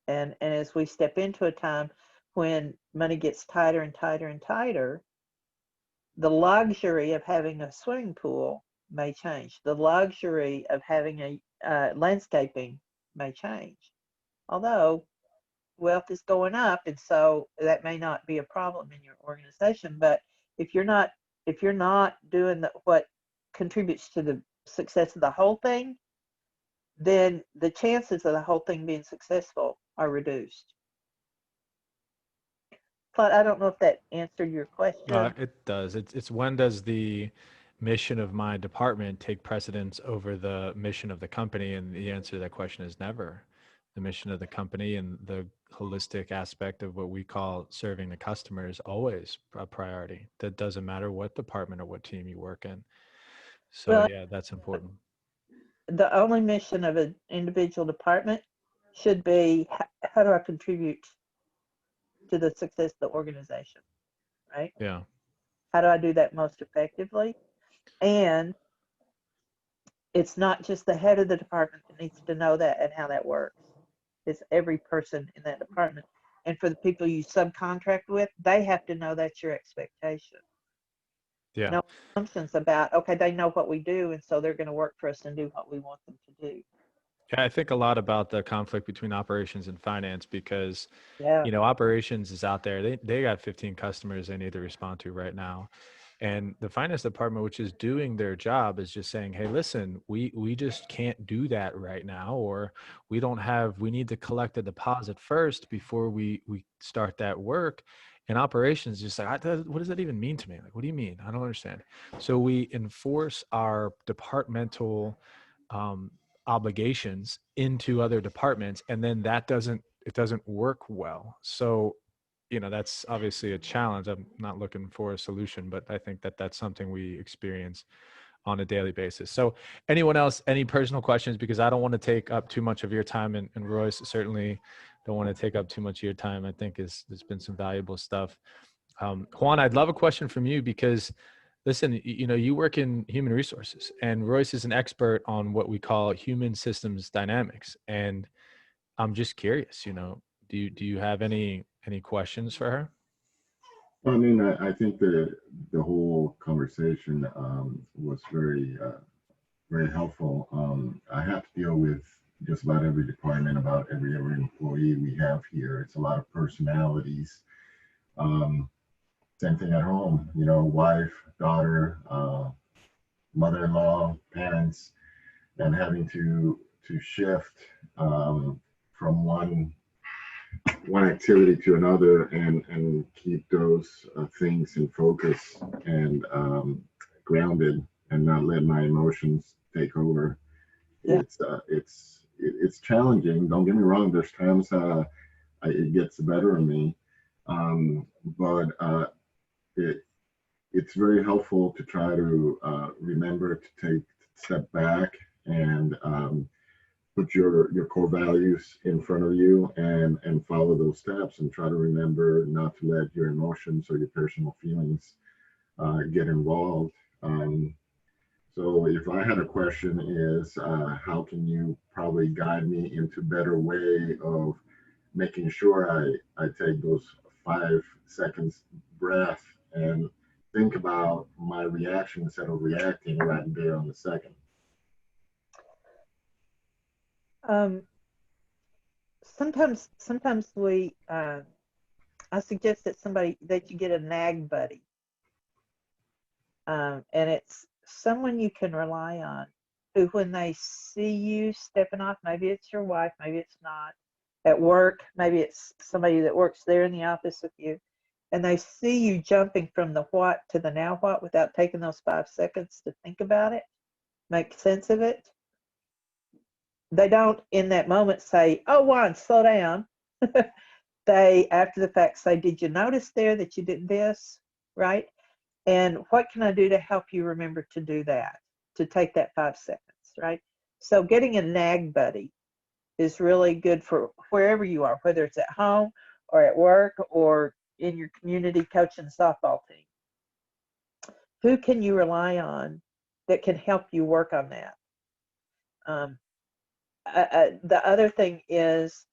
And as we step into a time when money gets tighter and tighter and tighter, the luxury of having a swimming pool may change. The luxury of having a landscaping may change. Although wealth is going up, and so that may not be a problem in your organization. But if you're not doing what contributes to the success of the whole thing, then the chances of the whole thing being successful are reduced. Claude, I don't know if that answered your question. It does. It's when does the mission of my department take precedence over the mission of the company? And the answer to that question is never. The mission of the company and the holistic aspect of what we call serving the customer is always a priority. That doesn't matter what department or what team you work in. So Well, yeah, that's important. The only mission of an individual department should be, how do I contribute to the success of the organization, right? Yeah. How do I do that most effectively? And it's not just the head of the department that needs to know that and how that works. It's every person in that department. And for the people you subcontract with, they have to know that's your expectation. Yeah. No assumptions about, okay, they know what we do, and so they're going to work for us and do what we want them to do. Yeah, I think a lot about the conflict between operations and finance because, Yeah. Operations is out there. They got 15 customers they need to respond to right now. And the finance department, which is doing their job, is just saying, hey, listen, we just can't do that right now, or we need to collect a deposit first before we start that work. And operations just like, what does that even mean to me? Like, what do you mean? I don't understand. So we enforce our departmental obligations into other departments, and then it doesn't work well. So that's obviously a challenge. I'm not looking for a solution, but I think that that's something we experience on a daily basis. So anyone else, any personal questions? Because I don't want to take up too much of your time, and Royce certainly don't want to take up too much of your time. I think there's been some valuable stuff. Juan, I'd love a question from you because listen, you work in human resources, and Royce is an expert on what we call human systems dynamics. And I'm just curious, do you have any questions for her? Well, I mean, I think the whole conversation was very very helpful. I have to deal with just about every department, about every employee we have here. It's a lot of personalities. Same thing at home, wife, daughter, mother-in-law, parents, and having to shift from one activity to another and keep those things in focus and grounded and not let my emotions take over. Yeah. It's challenging. Don't get me wrong. There's times it gets the better of me, but it's very helpful to try to remember to take a step back and put your core values in front of you and follow those steps, and try to remember not to let your emotions or your personal feelings get involved. So if I had a question is, how can you probably guide me into better way of making sure I take those 5 seconds breath and think about my reaction instead of reacting right there on the second. Sometimes we, I suggest that you get a Nag Buddy. And it's someone you can rely on who, when they see you stepping off, maybe it's your wife, maybe it's not, at work, maybe it's somebody that works there in the office with you, and they see you jumping from the what to the now what without taking those 5 seconds to think about it, make sense of it. They don't in that moment say, oh, Juan, slow down. They, after the fact, say, did you notice there that you did this, right? And what can I do to help you remember to do that, to take that 5 seconds, right? So getting a Nag Buddy is really good for wherever you are, whether it's at home or at work or in your community coaching the softball team. Who can you rely on that can help you work on that? The other thing is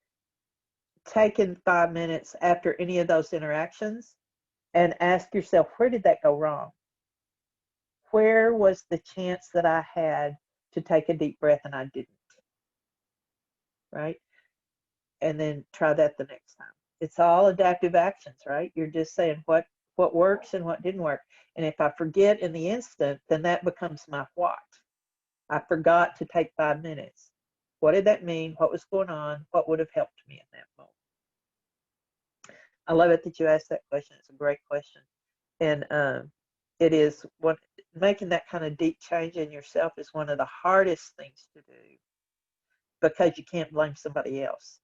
taking 5 minutes after any of those interactions and ask yourself, where did that go wrong? Where was the chance that I had to take a deep breath and I didn't? Right? And then try that the next time. It's all adaptive actions, right? You're just saying what works and what didn't work. And if I forget in the instant, then that becomes my what. I forgot to take 5 minutes. What did that mean? What was going on? What would have helped me in that moment? I love it that you asked that question. It's a great question. And it is making that kind of deep change in yourself is one of the hardest things to do because you can't blame somebody else.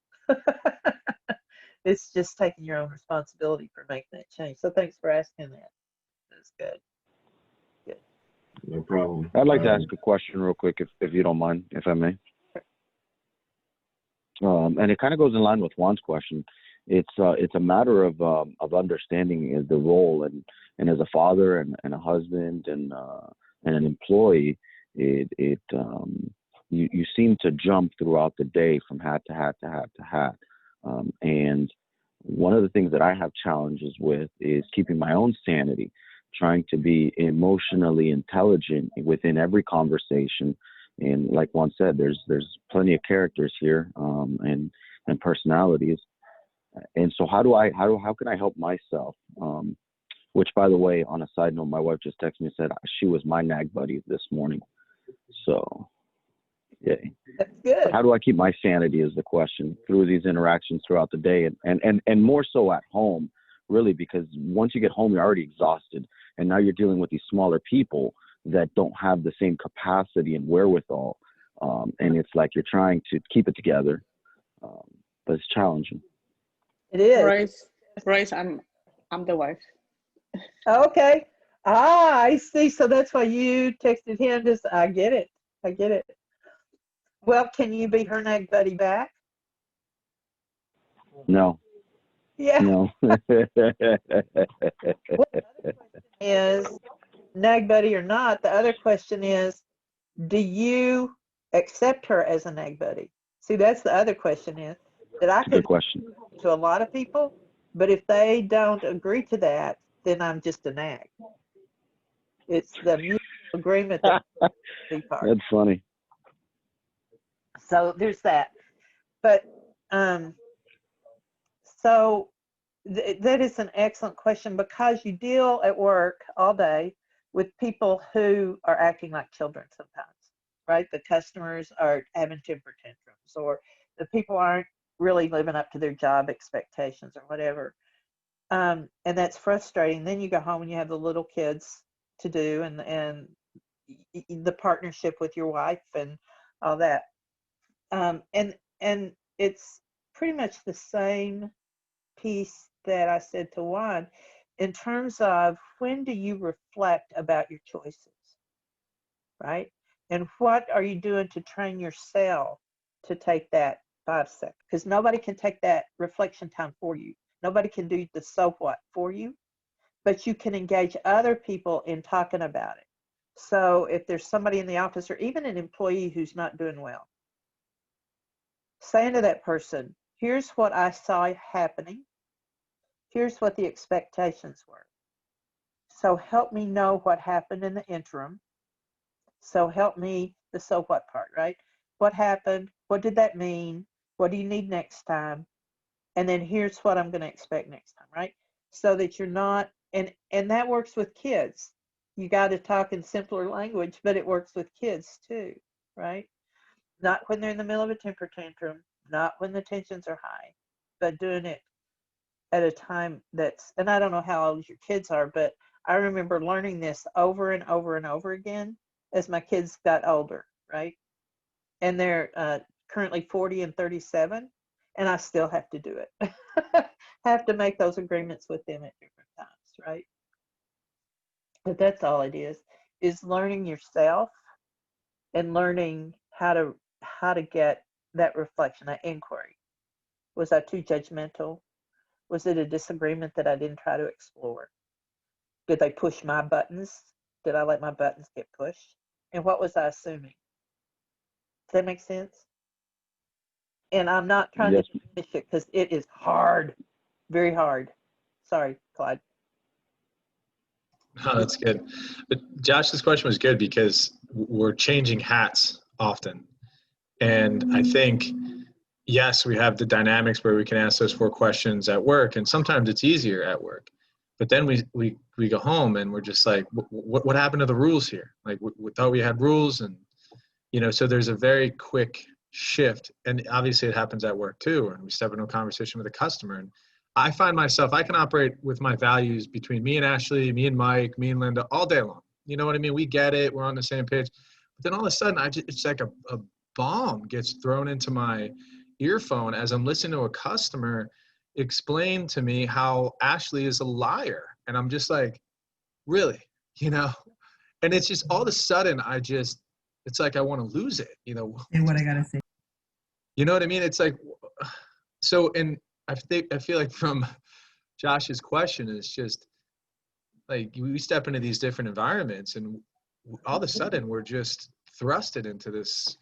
It's just taking your own responsibility for making that change. So thanks for asking that. That's good. Good. No problem. I'd like to ask a question real quick, if you don't mind, if I may. And it kind of goes in line with Juan's question. It's a matter of understanding the role and as a father and a husband and an employee, you seem to jump throughout the day from hat to hat to hat to hat. And one of the things that I have challenges with is keeping my own sanity, trying to be emotionally intelligent within every conversation. And like Juan said, there's plenty of characters here and personalities. And so how can I help myself? Which, by the way, on a side note, my wife just texted me and said she was my Nag Buddy this morning. So, yeah. That's good. How do I keep my sanity is the question through these interactions throughout the day and more so at home, really, because once you get home, you're already exhausted. And now you're dealing with these smaller people that don't have the same capacity and wherewithal. And it's like you're trying to keep it together, but it's challenging. It is. Royce, I'm the wife. Okay. I see. So that's why you texted him. I get it. Well, can you be her Nag Buddy back? No. Yeah. No. Well, the other question is, Nag Buddy or not, the other question is, do you accept her as a Nag Buddy? See, that's the other question is that I could Good question. to a lot of people, but if they don't agree to that, then I'm just a nag. It's the mutual agreement that the part. That's funny. So there's that. But so that is an excellent question because you deal at work all day with people who are acting like children sometimes, right? The customers are having temper tantrums, or the people aren't really living up to their job expectations or whatever. And that's frustrating. Then you go home and you have the little kids to do and the partnership with your wife and all that. And it's pretty much the same piece that I said to Juan in terms of when do you reflect about your choices, right? And what are you doing to train yourself to take that 5 seconds? Because nobody can take that reflection time for you. Nobody can do the so what for you, but you can engage other people in talking about it. So if there's somebody in the office or even an employee who's not doing well, saying to that person, here's what I saw happening. Here's what the expectations were. So help me know what happened in the interim. So help me, the so what part, right? What happened? What did that mean? What do you need next time? And then here's what I'm going to expect next time, right? So that you're not, and that works with kids. You got to talk in simpler language, but it works with kids too, right? Not when they're in the middle of a temper tantrum, not when the tensions are high, but doing it at a time that's, and I don't know how old your kids are, but I remember learning this over and over and over again as my kids got older, right? And they're currently 40 and 37, and I still have to do it. Have to make those agreements with them at different times, right? But that's all it is learning yourself and learning how to get that reflection, that inquiry. Was I too judgmental? Was it a disagreement that I didn't try to explore? Did they push my buttons? Did I let my buttons get pushed? And what was I assuming? Does that make sense? And I'm not trying Yes. to diminish it because it is hard, very hard. Sorry, Claude. No, that's good. But Josh's question was good because we're changing hats often. And I think, yes, we have the dynamics where we can ask those 4 questions at work, and sometimes it's easier at work. But then we go home and we're just like, what happened to the rules here? Like we thought we had rules, and so there's a very quick shift, and obviously it happens at work too. And we step into a conversation with a customer, and I find myself, I can operate with my values between me and Ashley, me and Mike, me and Linda all day long. You know what I mean? We get it. We're on the same page. But then all of a sudden, it's like a bomb gets thrown into my earphone as I'm listening to a customer explain to me how Ashley is a liar. And I'm just like, really? And it's just all of a sudden, it's like I want to lose it. Say what I gotta say. You know what I mean? It's like, so, and I feel like from Josh's question, it's just like we step into these different environments and all of a sudden we're just thrusted into this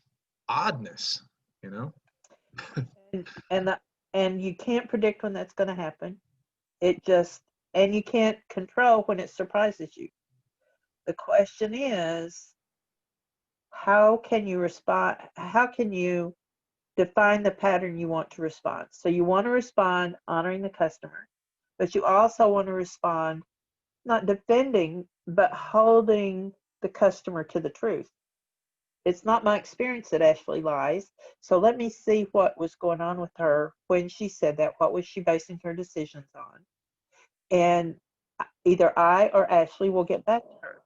oddness, And you can't predict when that's going to happen. And you can't control when it surprises you. The question is, how can you respond? How can you define the pattern you want to respond? So you want to respond honoring the customer, but you also want to respond not defending, but holding the customer to the truth. It's not my experience that Ashley lies. So let me see what was going on with her when she said that. What was she basing her decisions on? And either I or Ashley will get back to her.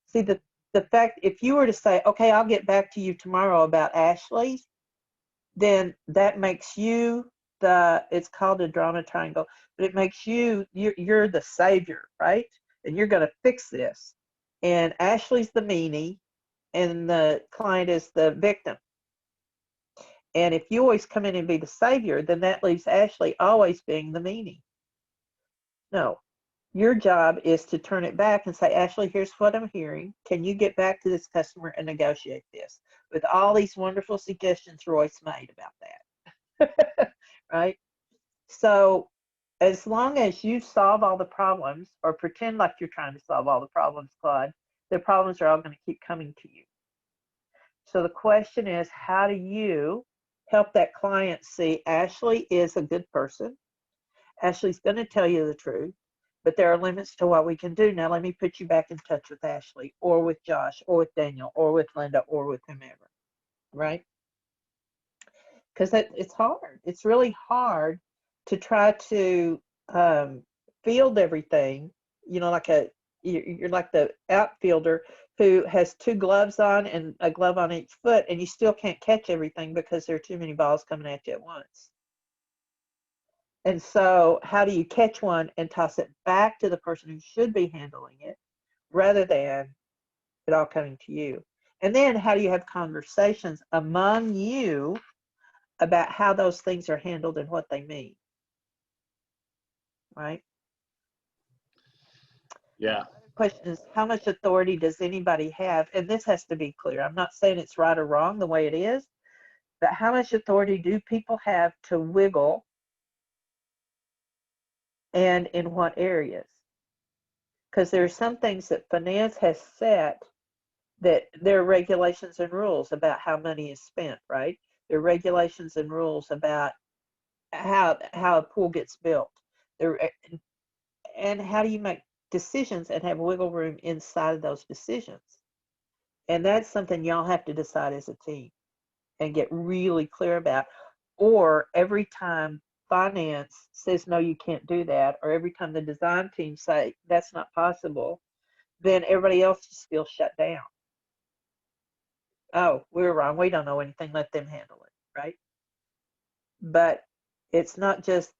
See, the fact, if you were to say, okay, I'll get back to you tomorrow about Ashley, then that makes you it's called a drama triangle, but it makes you're the savior, right? And you're going to fix this. And Ashley's the meanie, and the client is the victim. And if you always come in and be the savior, then that leaves Ashley always being the meanie. No, your job is to turn it back and say, Ashley, here's what I'm hearing. Can you get back to this customer and negotiate this? With all these wonderful suggestions Royce made about that. Right? So as long as you solve all the problems or pretend like you're trying to solve all the problems, Claude, the problems are all going to keep coming to you. So the question is, how do you help that client see Ashley is a good person? Ashley's going to tell you the truth, but there are limits to what we can do. Now let me put you back in touch with Ashley or with Josh or with Daniel or with Linda or with whomever, right? Because it's hard. It's really hard to try to field everything, like you're like the outfielder who has 2 gloves on and a glove on each foot, and you still can't catch everything because there are too many balls coming at you at once. And so how do you catch one and toss it back to the person who should be handling it rather than it all coming to you? And then how do you have conversations among you about how those things are handled and what they mean? Right? Yeah. question is, how much authority does anybody have? And this has to be clear. I'm not saying it's right or wrong the way it is, but how much authority do people have to wiggle, and in what areas? Because there are some things that finance has set that there are regulations and rules about how money is spent, right? There are regulations and rules about how a pool gets built. And how do you make decisions and have wiggle room inside of those decisions? And that's something y'all have to decide as a team and get really clear about. Or every time finance says, no, you can't do that, or every time the design team say, that's not possible, then everybody else just feels shut down. Oh, we're wrong. We don't know anything. Let them handle it, right? But it's not just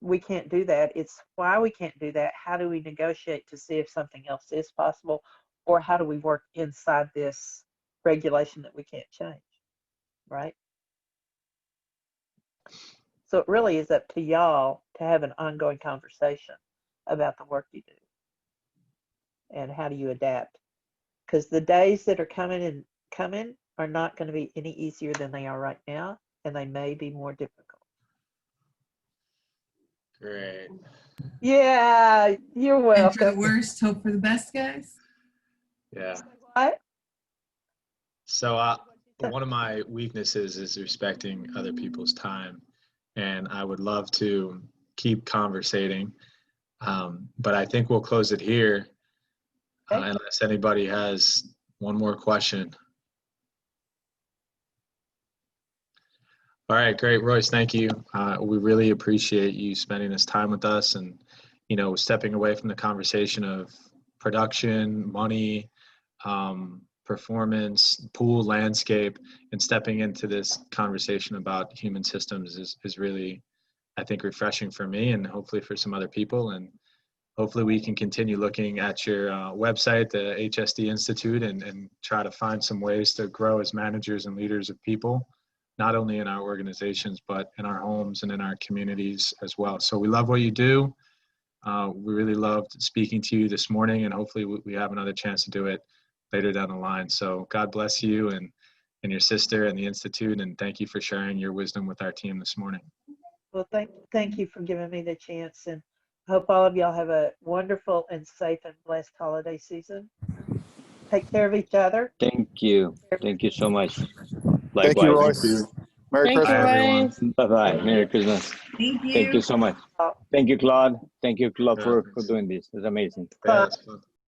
we can't do that. It's why we can't do that. How do we negotiate to see if something else is possible? Or how do we work inside this regulation that we can't change, right? So it really is up to y'all to have an ongoing conversation about the work you do and how do you adapt. Because the days that are coming are not going to be any easier than they are right now, and they may be more difficult. Great. Yeah, you're welcome. And for the worst, hope for the best, guys. Yeah. What? So one of my weaknesses is respecting other people's time, and I would love to keep conversating, but I think we'll close it here unless anybody has one more question. All right, great, Royce. Thank you. We really appreciate you spending this time with us, and stepping away from the conversation of production, money, performance, pool landscape, and stepping into this conversation about human systems is really, I think, refreshing for me and hopefully for some other people. And hopefully we can continue looking at your website, the HSD Institute, and try to find some ways to grow as managers and leaders of people, not only in our organizations, but in our homes and in our communities as well. So we love what you do. We really loved speaking to you this morning, and hopefully we have another chance to do it later down the line. So God bless you and your sister and the Institute, and thank you for sharing your wisdom with our team this morning. Well, thank you for giving me the chance, and I hope all of y'all have a wonderful and safe and blessed holiday season. Take care of each other. Thank you. Thank you so much. Likewise. Thank you, Royce. Merry Thank you, Christmas. Bye, everyone. Royce. Bye-bye. Merry Christmas. Thank you. Thank you so much. Thank you, Claude. Thank you, Claude, for doing this. It's amazing. Yeah, that's fun.